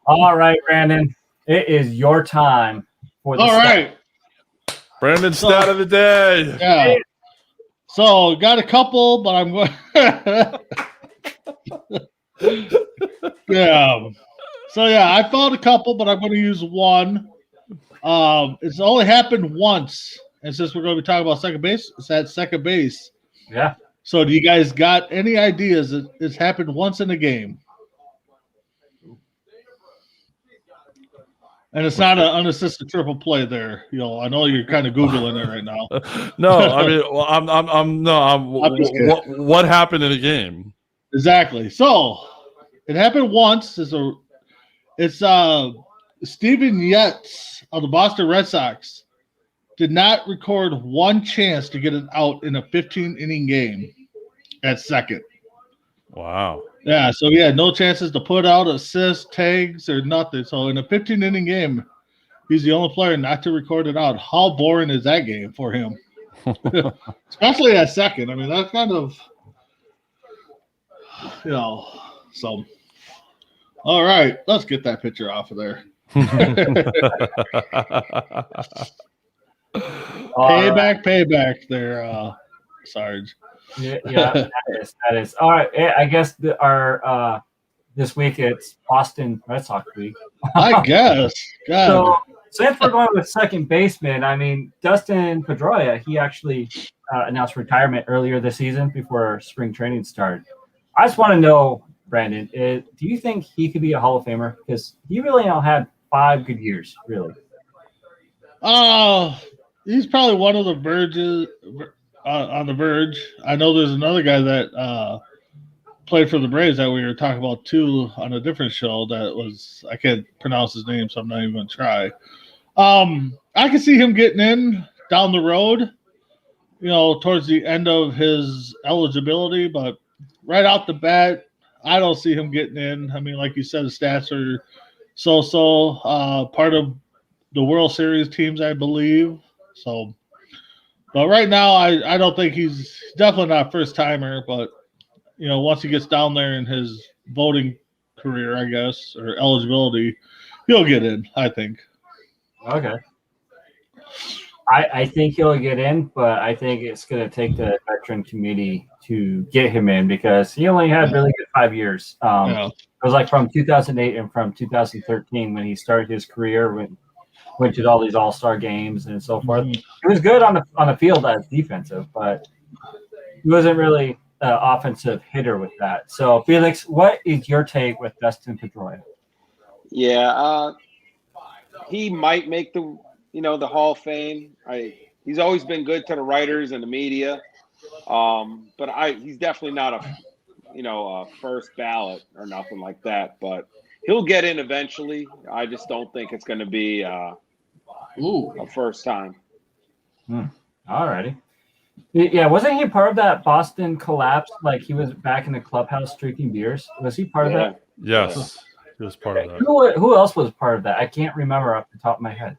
Speaker 3: All right, Brandon, it is your time for the.
Speaker 5: All right,
Speaker 4: Brandon's stat of the day.
Speaker 5: Yeah. So got a couple, but I'm going. Yeah. So yeah, I found a couple, but I'm going to use one. It's only happened once, and since we're going to be talking about second base, it's at second base.
Speaker 3: Yeah.
Speaker 5: So do you guys got any ideas? It's happened once in a game, and it's not an unassisted triple play. There, I know you're kind of googling it right now.
Speaker 4: No, I mean, what happened in a game?
Speaker 5: Exactly. So it happened once. It's Steven Yates of the Boston Red Sox did not record one chance to get it out in a 15-inning game at second.
Speaker 4: Wow.
Speaker 5: Yeah, so he had no chances to put out assists, tags, or nothing. So in a 15-inning game, he's the only player not to record it out. How boring is that game for him? Especially at second. I mean, that's kind of, so. All right, let's get that picture off of there. Payback there, Sarge.
Speaker 3: Yeah, that is. All right, I guess our this week it's Boston Red Sox week.
Speaker 5: I guess. God.
Speaker 3: So since we're going with second baseman, I mean Dustin Pedroia, he actually announced retirement earlier this season before spring training started. I just want to know, Brandon, do you think he could be a Hall of Famer? Because he really had 5 good years, really.
Speaker 5: He's probably one of the verges on the verge. I know there's another guy that played for the Braves that we were talking about too on a different show that was, I can't pronounce his name, so I'm not even going to try. I can see him getting in down the road, towards the end of his eligibility, but right out the bat, I don't see him getting in. I mean, like you said, the stats are so-so. Part of the World Series teams, I believe. So, but right now, I don't think he's definitely not a first-timer, but, once he gets down there in his voting career, I guess, or eligibility, he'll get in, I think.
Speaker 3: Okay. I think he'll get in, but I think it's going to take the veteran community to get him in because he only had really good 5 years. It was like from 2008 and from 2013 when he started his career, went to all these all-star games and so forth. He was good on the field as defensive, but he wasn't really an offensive hitter with that. So, Felix, what is your take with Dustin Pedroia?
Speaker 1: Yeah, he might make the Hall of Fame. He's always been good to the writers and the media, but he's definitely not a first ballot or nothing like that. But he'll get in eventually. I just don't think it's going to be a first time.
Speaker 3: All righty. Yeah, wasn't he part of that Boston collapse? Like he was back in the clubhouse drinking beers. Was he part of that?
Speaker 4: Yes, he was part of that.
Speaker 3: Who else was part of that? I can't remember off the top of my head.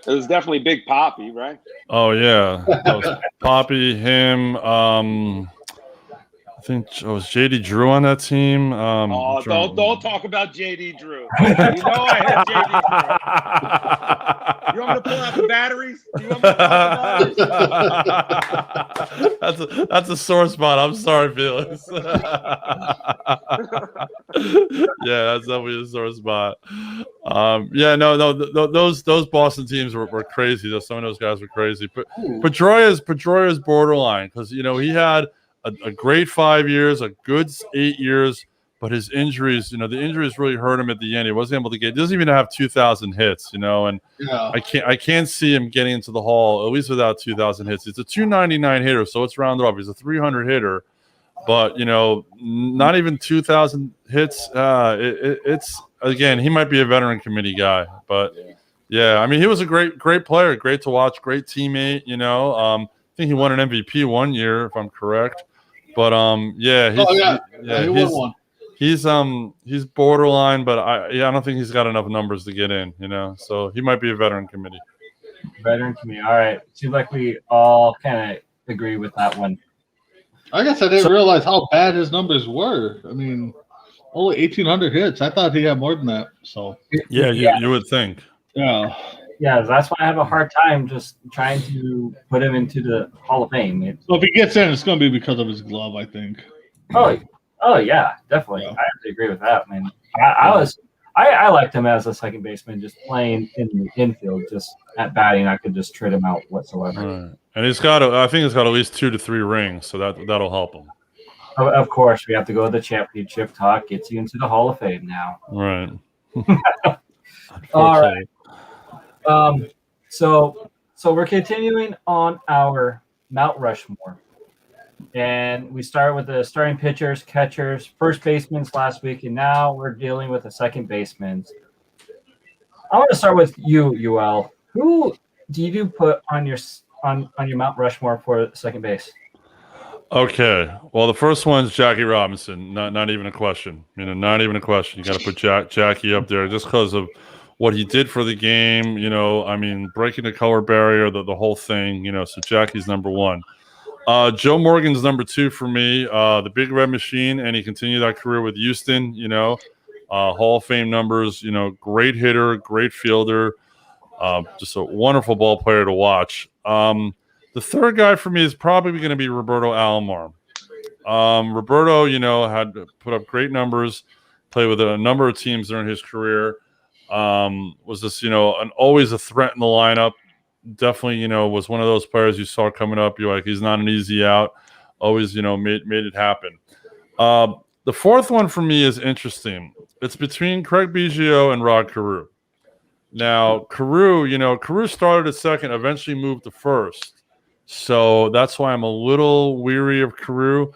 Speaker 1: It was definitely Big Poppy, right?
Speaker 4: Oh yeah, that was Poppy, him. I think was JD Drew on that team.
Speaker 1: Oh, don't talk about JD Drew. You know I had JD Drew. You want me to pull out the batteries? You want me to pull out the batteries?
Speaker 4: That's a sore spot. I'm sorry, Felix. Yeah, that's definitely a sore spot. Those Boston teams were crazy. Some of those guys were crazy. But Pedroia's borderline because he had a great 5 years, a good 8 years, but his injuries, the injuries really hurt him at the end. He wasn't able to he doesn't even have 2,000 hits, and
Speaker 5: Yeah.
Speaker 4: I can't see him getting into the Hall at least without 2,000 hits. It's a 299 hitter, so it's rounded up. He's a 300 hitter, but not even 2,000 hits. It's again, he might be a veteran committee guy, but yeah, I mean, he was a great player, great to watch, great teammate. I think he won an MVP one year, if I'm correct. But he won one. He's borderline, but I don't think he's got enough numbers to get in. So he might be a veteran committee.
Speaker 3: Veteran committee. All right. Seems like we all kind of agree with that one.
Speaker 5: I guess I didn't realize how bad his numbers were. I mean, only 1,800 hits. I thought he had more than that. So
Speaker 4: You would think.
Speaker 5: Yeah.
Speaker 3: Yeah, that's why I have a hard time just trying to put him into the Hall of Fame.
Speaker 5: So if he gets in, it's going to be because of his glove, I think.
Speaker 3: Oh yeah, definitely. Yeah. I have to agree with that, man. I liked him as a second baseman, just playing in the infield, just at batting. I could just trade him out whatsoever.
Speaker 4: Right. And I think he's got at least 2 to 3 rings, so that'll help him.
Speaker 3: Of course, we have to go to the championship talk. Gets you into the Hall of Fame now.
Speaker 4: Right.
Speaker 3: All right. So we're continuing on our Mount Rushmore, and we start with the starting pitchers, catchers, first basemen last week, and now we're dealing with the second basemen. I want to start with you, UL. Who do you put on your Mount Rushmore for second base?
Speaker 4: Okay. Well, the first one's Jackie Robinson. Not even a question. Not even a question. You got to put Jackie up there just because of what he did for the game. Breaking the color barrier, the whole thing. So Jackie's number one. Joe Morgan's number 2 for me. The Big Red Machine, and he continued that career with Houston. Hall of Fame numbers. Great hitter, great fielder. Just a wonderful ball player to watch. The third guy for me is probably going to be Roberto Alomar. Roberto, had put up great numbers, played with a number of teams during his career. Was this, always a threat in the lineup. Definitely, was one of those players you saw coming up. You're like, he's not an easy out. Always, made it happen. The fourth one for me is interesting. It's between Craig Biggio and Rod Carew. Now, Carew started at second, eventually moved to first. So that's why I'm a little weary of Carew.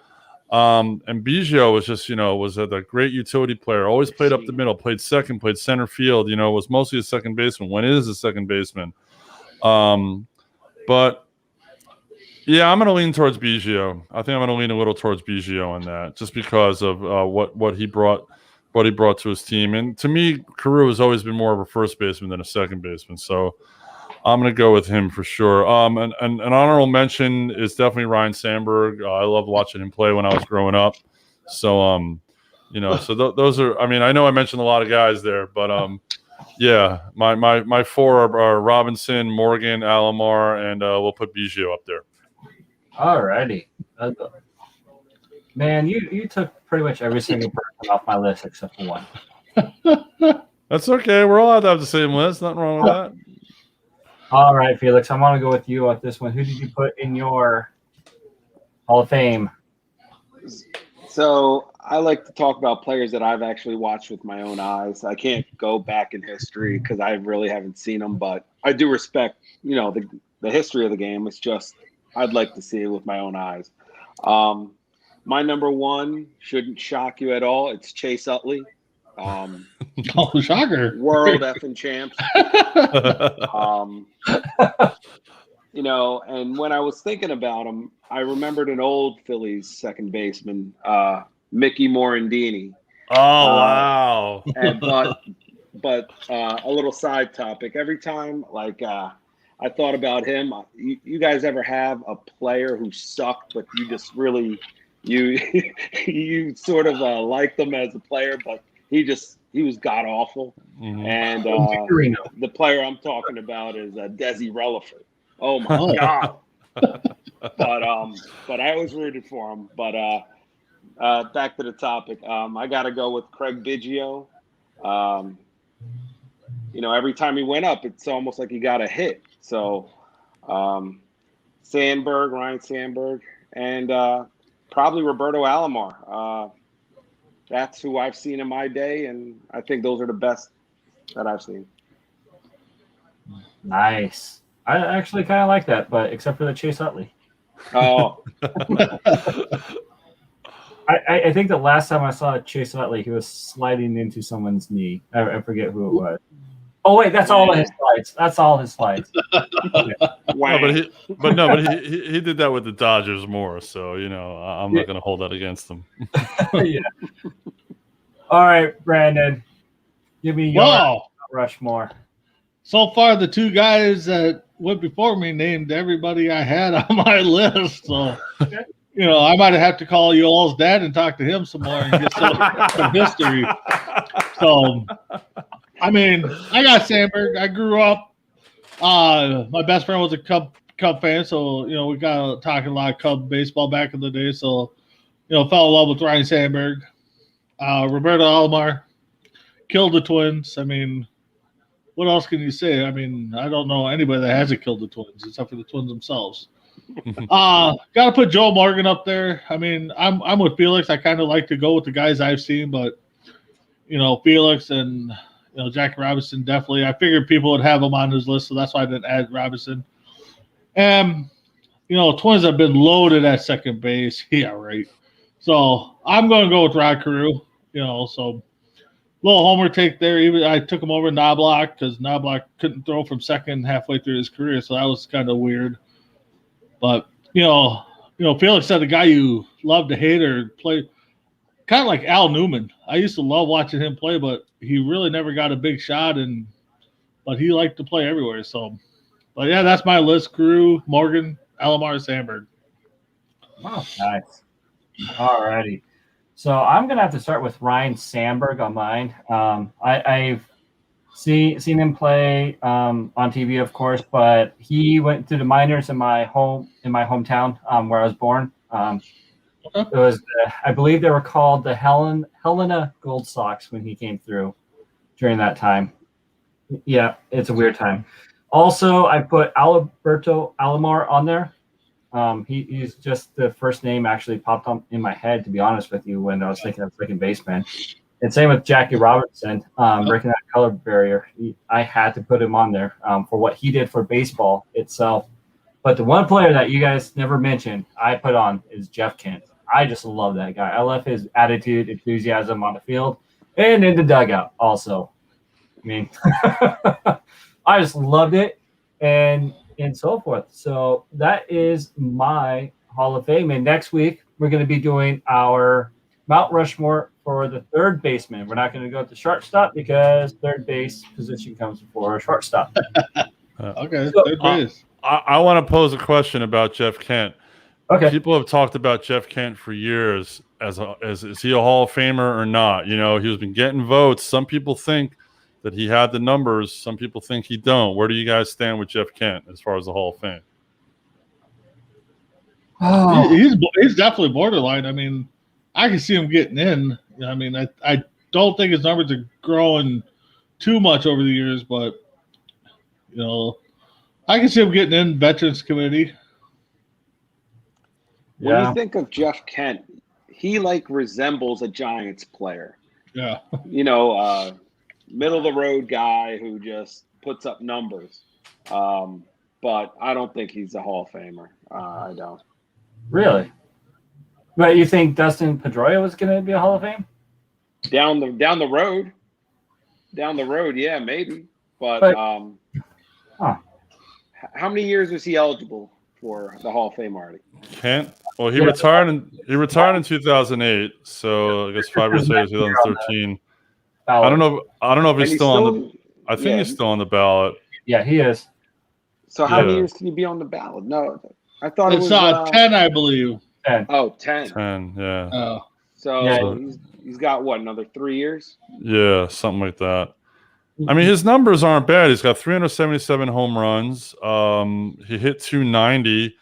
Speaker 4: And Biggio was just, was a great utility player. Always played up the middle, played second, played center field. Was mostly a second baseman. When is a second baseman? But yeah, I'm going to lean towards Biggio. I think I'm going to lean a little towards Biggio on that, just because of what he brought to his team. And to me, Carew has always been more of a first baseman than a second baseman. So I'm going to go with him for sure. And an honorable mention is definitely Ryan Sandberg. I loved watching him play when I was growing up. So, so those are, I know I mentioned a lot of guys there, but yeah, my 4 are Robinson, Morgan, Alomar, and we'll put Biggio up there.
Speaker 3: All righty. Man, you took pretty much every single person off my list except for one.
Speaker 4: That's okay. We're all allowed to have the same list. Nothing wrong with that.
Speaker 3: All right, Felix, I want to go with you on this one. Who did you put in your Hall of Fame?
Speaker 1: So I like to talk about players that I've actually watched with my own eyes. I can't go back in history because I really haven't seen them, but I do respect, the history of the game. It's just I'd like to see it with my own eyes. My number 1 shouldn't shock you at all. It's Chase Utley.
Speaker 5: Shocker.
Speaker 1: World effing champs. And when I was thinking about him, I remembered an old Phillies second baseman, Mickey Morandini.
Speaker 4: Oh, wow.
Speaker 1: But a little side topic. Every time, I thought about him, you guys ever have a player who sucked, but you just really you you sort of liked him as a player, but he was god awful.
Speaker 4: Mhm.
Speaker 1: And
Speaker 3: Victorino.
Speaker 1: the player I'm talking about is Desi Relaford. Oh my
Speaker 5: Oh.
Speaker 1: god! But I always rooted for him. But back to the topic. I got to go with Craig Biggio. Every time he went up, it's almost like he got a hit. So Ryan Sandberg, and probably Roberto Alomar. That's who I've seen in my day, and I think those are the best that I've seen.
Speaker 3: Nice. I actually kind of like that, but except for the Chase Utley.
Speaker 1: Oh,
Speaker 3: I think the last time I saw Chase Utley, he was sliding into someone's knee. I forget who it was. Oh wait, that's all his slides. That's all his slides.
Speaker 1: wow.
Speaker 4: No, but he did that with the Dodgers more. So I'm not going to hold that against him.
Speaker 3: Yeah. All right, Brandon, give me your
Speaker 5: Wow.
Speaker 3: Rushmore.
Speaker 5: So far, the two guys that went before me named everybody I had on my list. So, I might have to call you all's dad and talk to him some more and get some history. So, I mean, I got Sandberg. I grew up. My best friend was a Cub fan, so we got talking a lot of Cub baseball back in the day. So, fell in love with Ryan Sandberg. Roberto Alomar killed the Twins. I mean, what else can you say? I mean, I don't know anybody that hasn't killed the Twins except for the Twins themselves. Got to put Joe Morgan up there. I mean, I'm with Felix. I kind of like to go with the guys I've seen, but Felix and Jackie Robinson definitely. I figured people would have him on his list, so that's why I didn't add Robinson. And Twins have been loaded at second base. Yeah, right. So I'm going to go with Rod Carew. So little homer take there. Even I took him over Knobloch because Knobloch couldn't throw from second halfway through his career, so that was kind of weird. But Felix said the guy you love to hate or play, kind of like Al Newman. I used to love watching him play, but he really never got a big shot, but he liked to play everywhere. So, but yeah, that's my list: Carew, Morgan, Alomar, Sandberg.
Speaker 3: Oh, nice. All righty. So I'm gonna have to start with Ryan Sandberg on mine. I've seen him play on TV, of course, but he went through the minors in my hometown where I was born. It was I believe they were called the Helena Gold Sox when he came through during that time. Yeah, it's a weird time. Also, I put Alberto Alomar on there. He's just the first name actually popped up in my head, to be honest with you, when I was thinking of second baseman. And same with Jackie Robinson, breaking that color barrier. I had to put him on there for what he did for baseball itself. But the one player that you guys never mentioned I put on is Jeff Kent. I just love that guy. I love his attitude, enthusiasm on the field, and in the dugout also. I mean, I just loved it. And so forth. So that is my Hall of Fame. And next week, we're going to be doing our Mount Rushmore for the third baseman. We're not going to go to shortstop because third base position comes before shortstop.
Speaker 5: Okay,
Speaker 3: So,
Speaker 5: third base.
Speaker 4: I want to pose a question about Jeff Kent.
Speaker 3: Okay.
Speaker 4: People have talked about Jeff Kent for years as is he a Hall of Famer or not? He's been getting votes. Some people think that he had the numbers. Some people think he don't. Where do you guys stand with Jeff Kent as far as the Hall of Fame?
Speaker 3: Oh.
Speaker 5: He's definitely borderline. I mean, I can see him getting in. I mean, I don't think his numbers are growing too much over the years, but I can see him getting in Veterans Committee.
Speaker 1: When you think of Jeff Kent, he resembles a Giants player.
Speaker 5: Yeah.
Speaker 1: Middle of the road guy who just puts up numbers. But I don't think he's a Hall of Famer. I don't.
Speaker 3: Really? But you think Dustin Pedroia was going to be a Hall of Fame?
Speaker 1: Down the road, yeah, maybe. But how many years was he eligible for the Hall of Fame, Marty?
Speaker 4: Kent? Well, he retired in 2008, so I guess 5 years later, 2013. I don't know if he's still on the. I think he's still on the ballot.
Speaker 3: Yeah, he is.
Speaker 1: So how many years can you be on the ballot? No, I thought
Speaker 5: It's
Speaker 1: it was
Speaker 5: 10, I believe.
Speaker 3: 10.
Speaker 1: Oh, 10.
Speaker 4: 10. Yeah.
Speaker 1: So
Speaker 3: Yeah.
Speaker 1: he's got what, another 3 years?
Speaker 4: Yeah, something like that. I mean, his numbers aren't bad. He's got 377 home runs. He hit 290.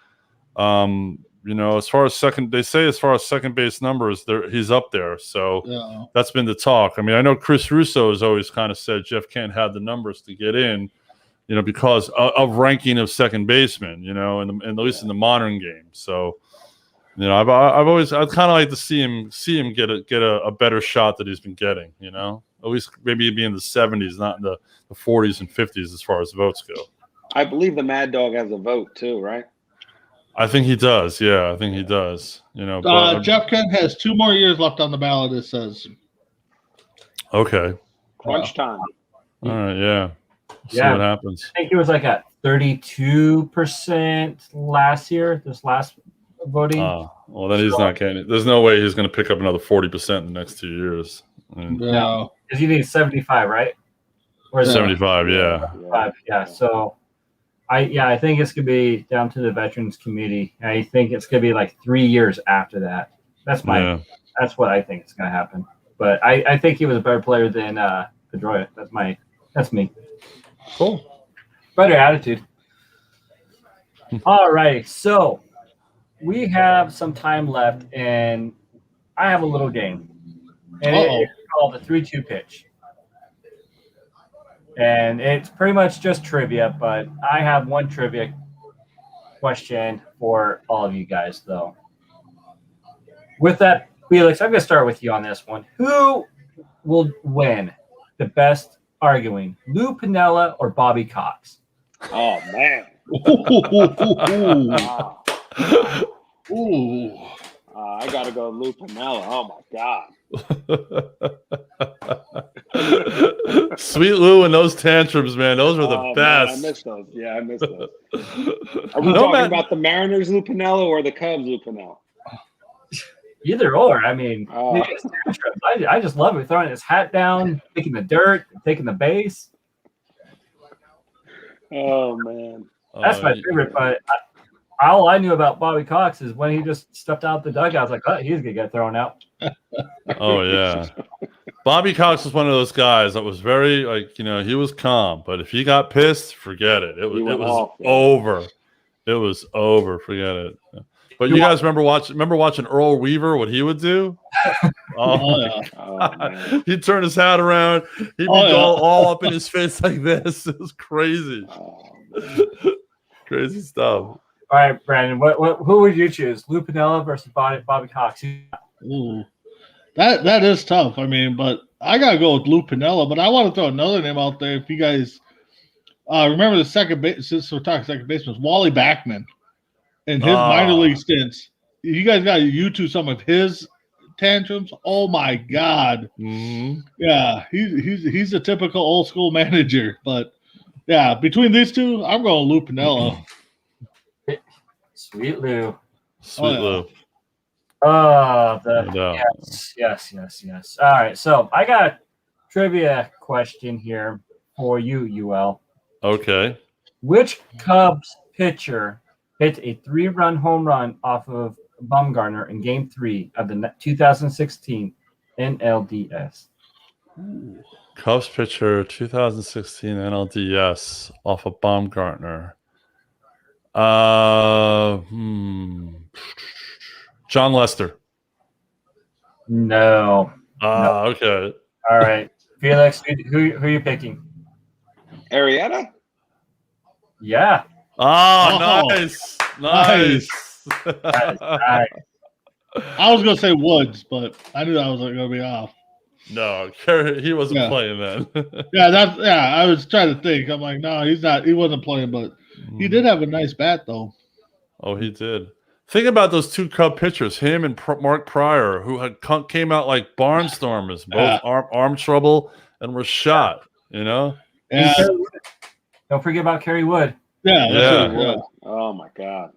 Speaker 4: You know, as far as second base numbers, he's up there. So that's been the talk. I mean, I know Chris Russo has always kind of said Jeff can't have the numbers to get in, you know, because of ranking of second baseman, you know, and at least in the modern game. So, you know, I'd kind of like to see him get a better shot that he's been getting, you know, at least maybe be in the 70s, not in the 40s and 50s as far as votes go.
Speaker 1: I believe the Mad Dog has a vote too, right?
Speaker 4: I think he does. Yeah, I think he does. You know,
Speaker 5: Jeff Kent has 2 more years left on the ballot. It says.
Speaker 4: Okay.
Speaker 1: Crunch time.
Speaker 4: All right. Yeah. See
Speaker 3: Yeah.
Speaker 4: what happens.
Speaker 3: I think he was like at 32% last year, this last voting.
Speaker 4: Well, then he's not getting it. There's no way he's going to pick up another 40% in the next 2 years. I mean,
Speaker 5: No.
Speaker 3: Because you need 75, right? Or is it
Speaker 4: 75. Yeah.
Speaker 3: 5? Yeah. So I think it's gonna be down to the Veterans Committee. I think it's gonna be like 3 years after that. That's what I think is gonna happen. But I think he was a better player than Pedroia. That's me.
Speaker 4: Cool.
Speaker 3: Better attitude. All right, so we have some time left, and I have a little game, and it's called the 3-2 pitch. And it's pretty much just trivia, but I have one trivia question for all of you guys, though. With that, Felix, I'm going to start with you on this one. Who will win the best arguing, Lou Piniella or Bobby Cox?
Speaker 1: Oh man.
Speaker 5: Ooh.
Speaker 1: I gotta go Lou Piniella. Oh my god.
Speaker 4: Sweet Lou and those tantrums, man. Those were the best.
Speaker 1: Man, I missed those. Yeah, I missed those. Are we talking about the Mariners Lou Piniella or the Cubs Lou Piniella?
Speaker 3: Either or. I mean, I just love it. Throwing his hat down, taking the dirt, taking the base.
Speaker 1: Oh man.
Speaker 3: That's my favorite, but all I knew about Bobby Cox is when he just stepped out the dugout. I was like, oh, he's gonna get thrown out.
Speaker 4: Oh yeah. Bobby Cox was one of those guys that was very he was calm, but if he got pissed, forget it. It was over. It was over. Forget it. But you guys remember watching Earl Weaver, what he would do? He'd turn his hat around. He'd be all up in his face like this. It was crazy. Crazy stuff.
Speaker 3: All right, Brandon, who would you choose? Lou Piniella versus Bobby Cox?
Speaker 5: Ooh. That is tough. I mean, but I gotta go with Lou Piniella. But I want to throw another name out there. If you guys remember the second base, since we're talking second baseman, Wally Backman and his minor league stints. You guys got to YouTube some of his tantrums. Oh my God!
Speaker 4: Mm-hmm.
Speaker 5: Yeah, he's a typical old school manager. But yeah, between these two, I'm going Lou Piniella.
Speaker 3: Sweet Lou.
Speaker 4: Sweet Lou.
Speaker 3: Yes. All right, so I got a trivia question here for you, UL.
Speaker 4: Okay.
Speaker 3: Which Cubs pitcher hit a 3-run home run off of Bumgarner in Game 3 of the 2016 NLDS?
Speaker 4: Cubs pitcher 2016 NLDS off of Baumgartner. John Lester.
Speaker 3: No.
Speaker 4: Okay.
Speaker 3: All right, Felix, who are you picking?
Speaker 1: Arrieta?
Speaker 3: Yeah.
Speaker 5: Nice.
Speaker 3: Right.
Speaker 5: I was gonna say Woods, but I knew I was gonna be off.
Speaker 4: No, he wasn't playing then.
Speaker 5: I was trying to think. I'm like, no, he's not. He wasn't playing, but he did have a nice bat, though.
Speaker 4: Oh, he did. Think about those two Cub pitchers, him and Mark Pryor, who came out like barnstormers, both arm trouble, and were shot. You know.
Speaker 5: Yeah.
Speaker 3: Don't forget about Kerry Wood.
Speaker 5: Yeah.
Speaker 1: Oh my God.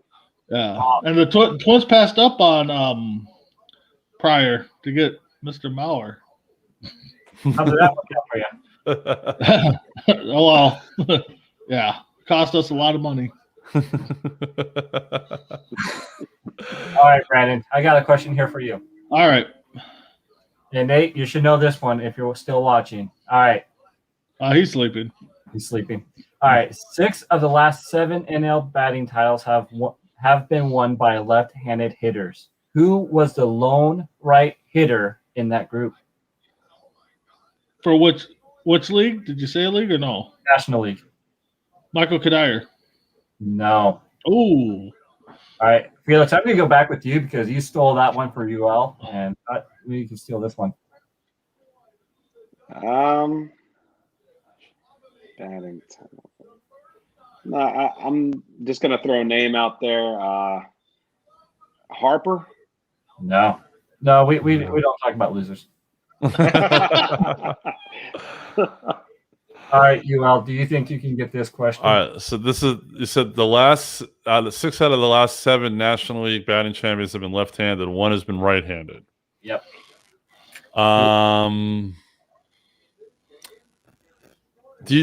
Speaker 5: Yeah, and the Twins passed up on Pryor to get Mr. Mauer.
Speaker 3: How did that work out for you?
Speaker 5: Oh well, yeah, cost us a lot of money.
Speaker 3: All right, Brandon, I got a question here for you.
Speaker 5: All right.
Speaker 3: And Nate, you should know this one if you're still watching. All right,
Speaker 5: He's sleeping.
Speaker 3: he's sleeping. All right, 6 of the last 7 NL batting titles have been won by left-handed hitters. Who was the lone right hitter in that group?
Speaker 5: For which league? Did you say a league or no?
Speaker 3: National League.
Speaker 5: Michael Kadire.
Speaker 3: No.
Speaker 5: Ooh.
Speaker 3: All right, Felix, I'm going to go back with you because you stole that one for UL, and we can steal this one.
Speaker 1: Batting title. No, I'm just gonna throw a name out there. Harper.
Speaker 3: No, we don't talk about losers. All right, UL, do you think you can get this question?
Speaker 4: All right, so this is, you said the last 6 out of the last 7 National League batting champions have been left-handed. 1 has been right-handed.
Speaker 3: Yep.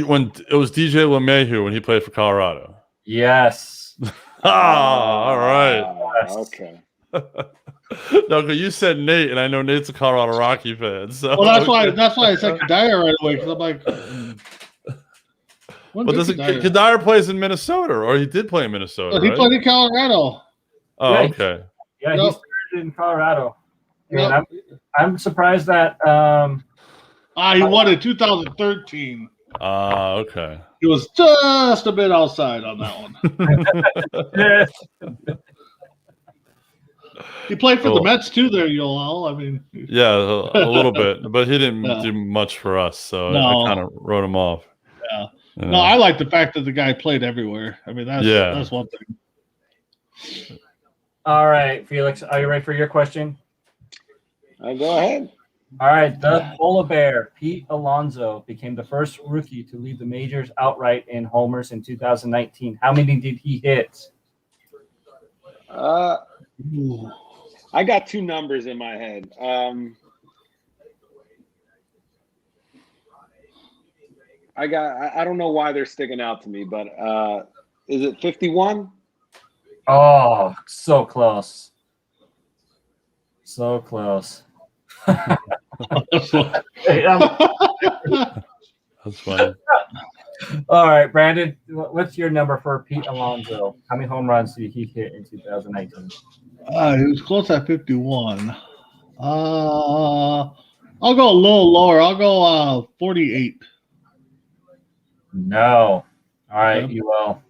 Speaker 4: When it was DJ LeMahieu when he played for Colorado.
Speaker 3: Yes.
Speaker 4: All right.
Speaker 1: Okay.
Speaker 4: No, because you said Nate, and I know Nate's a Colorado Rocky fan. So
Speaker 5: Well, that's why I said Kadire right away, because I'm like,
Speaker 4: But Kadire plays in Minnesota, or he did play in Minnesota.
Speaker 5: he
Speaker 4: right?
Speaker 5: played in Colorado.
Speaker 4: Oh,
Speaker 3: Yeah.
Speaker 4: okay.
Speaker 3: Yeah, he
Speaker 5: Yep.
Speaker 3: started in Colorado. And
Speaker 5: Yep.
Speaker 3: I'm surprised that
Speaker 5: He won in 2013.
Speaker 4: Okay.
Speaker 5: He was just a bit outside on that one. He played for the
Speaker 4: Cool.
Speaker 5: Mets too there, Yoel. I mean,
Speaker 4: Yeah, a little bit, but he didn't
Speaker 5: Yeah.
Speaker 4: do much for us, so
Speaker 5: No.
Speaker 4: I kind of wrote him off.
Speaker 5: Yeah.
Speaker 4: You
Speaker 5: no,
Speaker 4: know.
Speaker 5: I like the fact that the guy played everywhere. I mean, that's one thing.
Speaker 3: all right, Felix, are you ready for your question?
Speaker 1: Go ahead.
Speaker 3: All right, the Polar Bear, Pete Alonso, became the first rookie to lead the majors outright in homers in 2019. How many did he hit?
Speaker 1: I got 2 numbers in my head. I don't know why they're sticking out to me, but is it 51?
Speaker 3: Oh, so close. So close. Hey,
Speaker 4: That's funny.
Speaker 3: all right, Brandon, what's your number for Pete Alonso? How many home runs did he hit in 2019?
Speaker 5: He was close at 51. I'll go a little lower. I'll go 48.
Speaker 3: No. All right,
Speaker 5: Yeah.
Speaker 3: you will.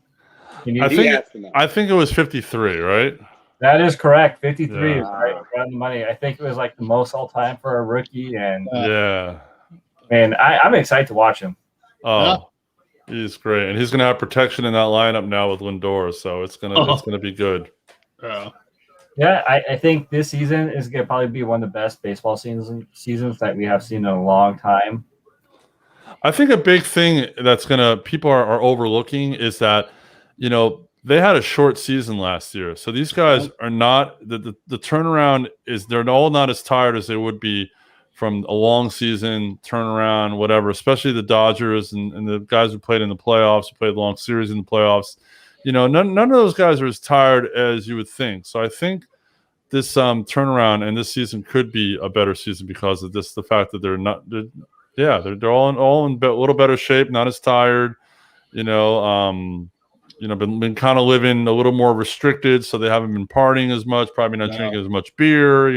Speaker 3: Can you,
Speaker 4: I think
Speaker 1: has to know.
Speaker 4: I think it was 53, right?
Speaker 3: that is correct. 53
Speaker 4: Yeah.
Speaker 3: is right around the money. I think it was like the most all time for a rookie, and
Speaker 4: Yeah.
Speaker 3: man, I'm excited to watch him.
Speaker 4: Oh, he's great, and he's gonna have protection in that lineup now with Lindor, so it's gonna be good.
Speaker 5: Yeah.
Speaker 3: Yeah, I think this season is going to probably be one of the best baseball seasons that we have seen in a long time.
Speaker 4: I think a big thing that's people are overlooking is that, they had a short season last year. So these guys are not the turnaround is they're all not as tired as they would be from a long season turnaround, whatever, especially the Dodgers and the guys who played in the playoffs, who played long series in the playoffs. None of those guys are as tired as you would think. So I think this turnaround and this season could be a better season because of the fact that they're all in a little better shape, not as tired, been kind of living a little more restricted, so they haven't been partying as much, probably not drinking as much beer,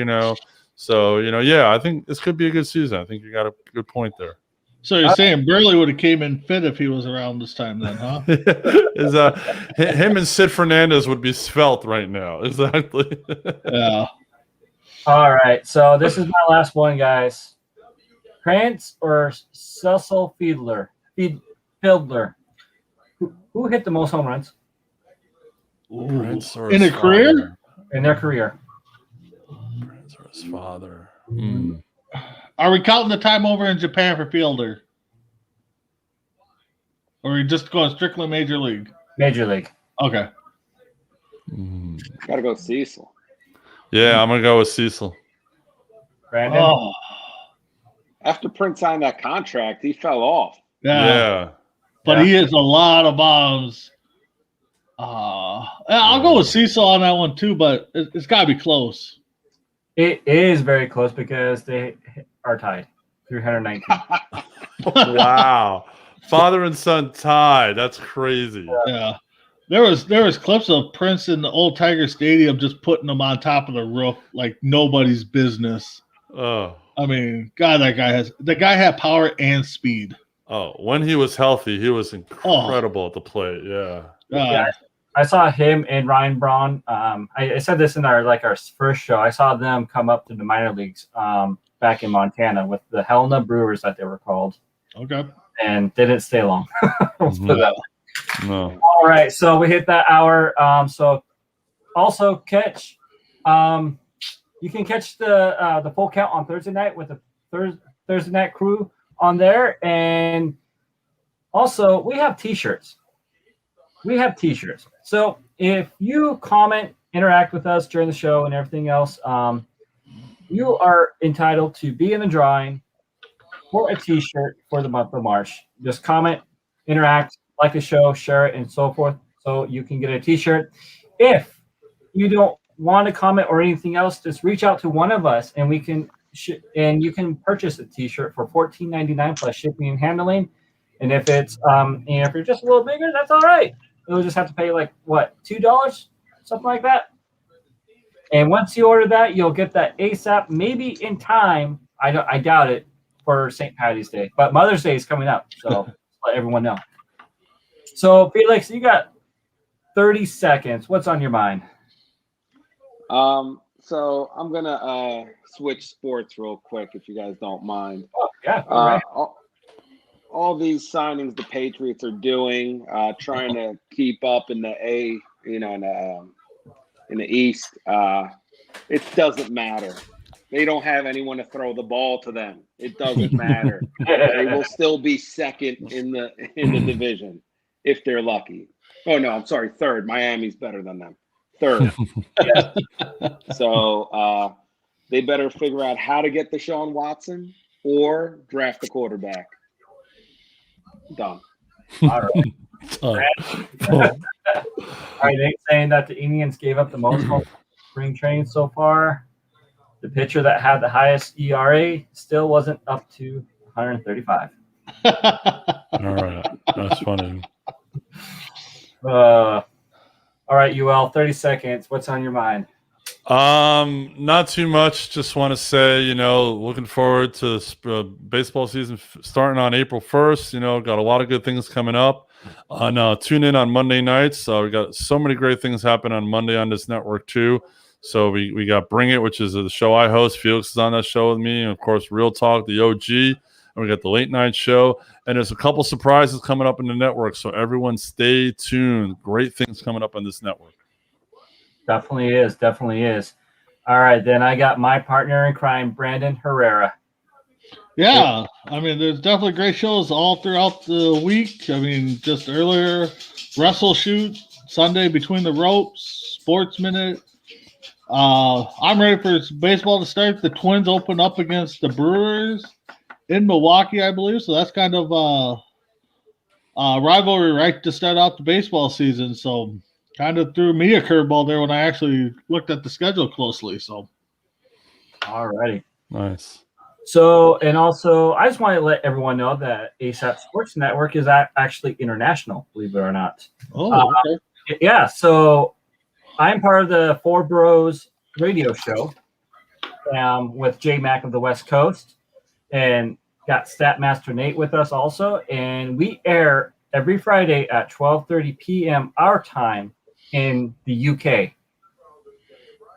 Speaker 4: So, I think this could be a good season. I think you got a good point there.
Speaker 5: So you're saying Burley would have came in fit if he was around this time then, huh?
Speaker 4: Him and Sid Fernandez would be svelte right now. Exactly.
Speaker 5: Yeah.
Speaker 3: All right, so this is my last one, guys. Krantz or Cecil Fiedler? Who hit the most home runs
Speaker 4: Prince or
Speaker 5: In
Speaker 4: his
Speaker 5: a career?
Speaker 4: father?
Speaker 3: in their career?
Speaker 4: Prince or his father?
Speaker 5: Are we counting the time over in Japan for Fielder? Or are we just going strictly Major League?
Speaker 3: Major League.
Speaker 5: Okay.
Speaker 1: Gotta go Cecil.
Speaker 4: Yeah, I'm gonna go with Cecil.
Speaker 3: Brandon?
Speaker 5: Oh,
Speaker 1: After Prince signed that contract, he fell off.
Speaker 5: yeah.
Speaker 4: Yeah.
Speaker 5: But he hits a lot of bombs I'll go with Cecil on that one too, but it's got to be close.
Speaker 3: It is very close because they are tied, 319.
Speaker 4: Wow. Father and son tied. That's crazy.
Speaker 5: Yeah. There was clips of Prince in the old Tiger Stadium just putting them on top of the roof like nobody's business.
Speaker 4: Oh.
Speaker 5: I mean, God, the guy had power and speed.
Speaker 4: Oh, when he was healthy, he was incredible at the plate. Yeah.
Speaker 3: Yeah, I saw him and Ryan Braun. I said this in our first show. I saw them come up to the minor leagues back in Montana with the Helena Brewers that they were called.
Speaker 5: Okay.
Speaker 3: And they didn't stay long.
Speaker 4: No.
Speaker 3: All right, so we hit that hour. So also catch, you can catch the full count on Thursday night with the Thursday night crew on there, and also we have T-shirts. So if you comment, interact with us during the show, and everything else, you are entitled to be in the drawing for a T-shirt for the month of March. Just comment, interact, like the show, share it, and so forth, so you can get a T-shirt. If you don't want to comment or anything else, just reach out to one of us, and we can and you can purchase a T-shirt for $14.99 plus shipping and handling. And if it's and if you're just a little bigger, that's all right. You'll just have to pay like what, $2, something like that. And once you order that, you'll get that ASAP, maybe in time. I doubt it for St. Patty's Day, but Mother's Day is coming up, so let everyone know. So Felix, you got 30 seconds. What's on your mind?
Speaker 1: So I'm gonna switch sports real quick if you guys don't mind.
Speaker 3: Oh, yeah. All right.
Speaker 1: All these signings the Patriots are doing, trying to keep up in the in the East. It doesn't matter. They don't have anyone to throw the ball to them. It doesn't matter. They will still be second in the division if they're lucky. Oh no, I'm sorry, third. Miami's better than them. Third. So they better figure out how to get Deshaun Watson or draft a quarterback. Done.
Speaker 3: All right. All right, Nick saying that the Indians gave up the most spring training so far. The pitcher that had the highest ERA still wasn't up to 135.
Speaker 4: All right. That's funny.
Speaker 3: All right, UL, 30 seconds. What's on your mind?
Speaker 4: Not too much. Just want to say, looking forward to baseball season starting on April 1st. Got a lot of good things coming up. Tune in on Monday nights. We got so many great things happen on Monday on this network too. So we got Bring It, which is the show I host. Felix is on that show with me, and of course Real Talk, the OG. And we got the late night show, and there's a couple surprises coming up in the network. So everyone, stay tuned. Great things coming up on this network.
Speaker 3: Definitely is. All right, then I got my partner in crime, Brandon Herrera.
Speaker 5: Yeah, I mean, there's definitely great shows all throughout the week. I mean, just earlier, Wrestle Shoot, Sunday Between the Ropes, Sports Minute. I'm ready for baseball to start. The Twins open up against the Brewers in Milwaukee, I believe. So that's kind of a rivalry right to start out the baseball season. So kind of threw me a curveball there when I actually looked at the schedule closely. So,
Speaker 3: all righty.
Speaker 4: Nice.
Speaker 3: So, and also, I just want to let everyone know that ASAP Sports Network is actually international, believe it or not.
Speaker 5: Oh, okay.
Speaker 3: Yeah. So I'm part of the Four Bros radio show with J Mac of the West Coast, and got Statmaster Nate with us also. And we air every Friday at 12:30 p.m. our time in the UK.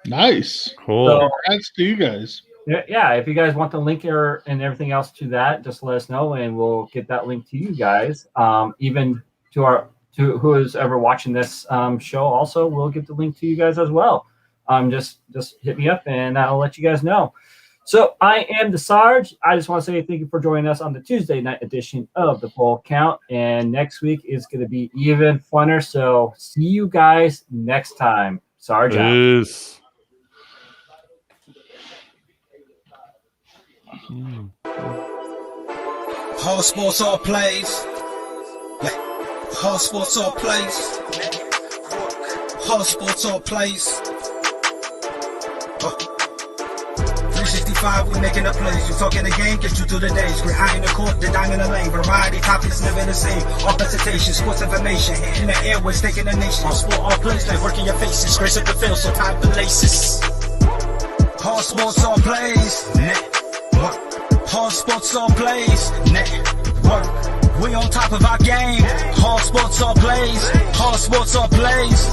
Speaker 5: Nice.
Speaker 4: Cool.
Speaker 3: So,
Speaker 5: thanks to you guys.
Speaker 3: Yeah, if you guys want the link and everything else to that, just let us know, and we'll get that link to you guys. Even to who is ever watching this show, also we'll get the link to you guys as well. Just hit me up, and I'll let you guys know. So I am the Sarge. I just want to say thank you for joining us on the Tuesday night edition of the Full Count, and next week is going to be even funner. So see you guys next time. Sarge out.
Speaker 4: Peace.
Speaker 2: All sports, all plays. All sports, all plays. Hard sports all plays. 365, we making a plays. You talking the game, get you through the days. Great eye in the court, the dime in the lane. Variety, topics, never the same. All presentation, sports information. Hitting the airways, taking the nation. All sport, all plays, like working your faces. Grace up the field, so tie the laces. Hard sports all plays. Network. Hard sports all plays. Network. We on top of our game. Hard sports all plays. Hard sports all plays.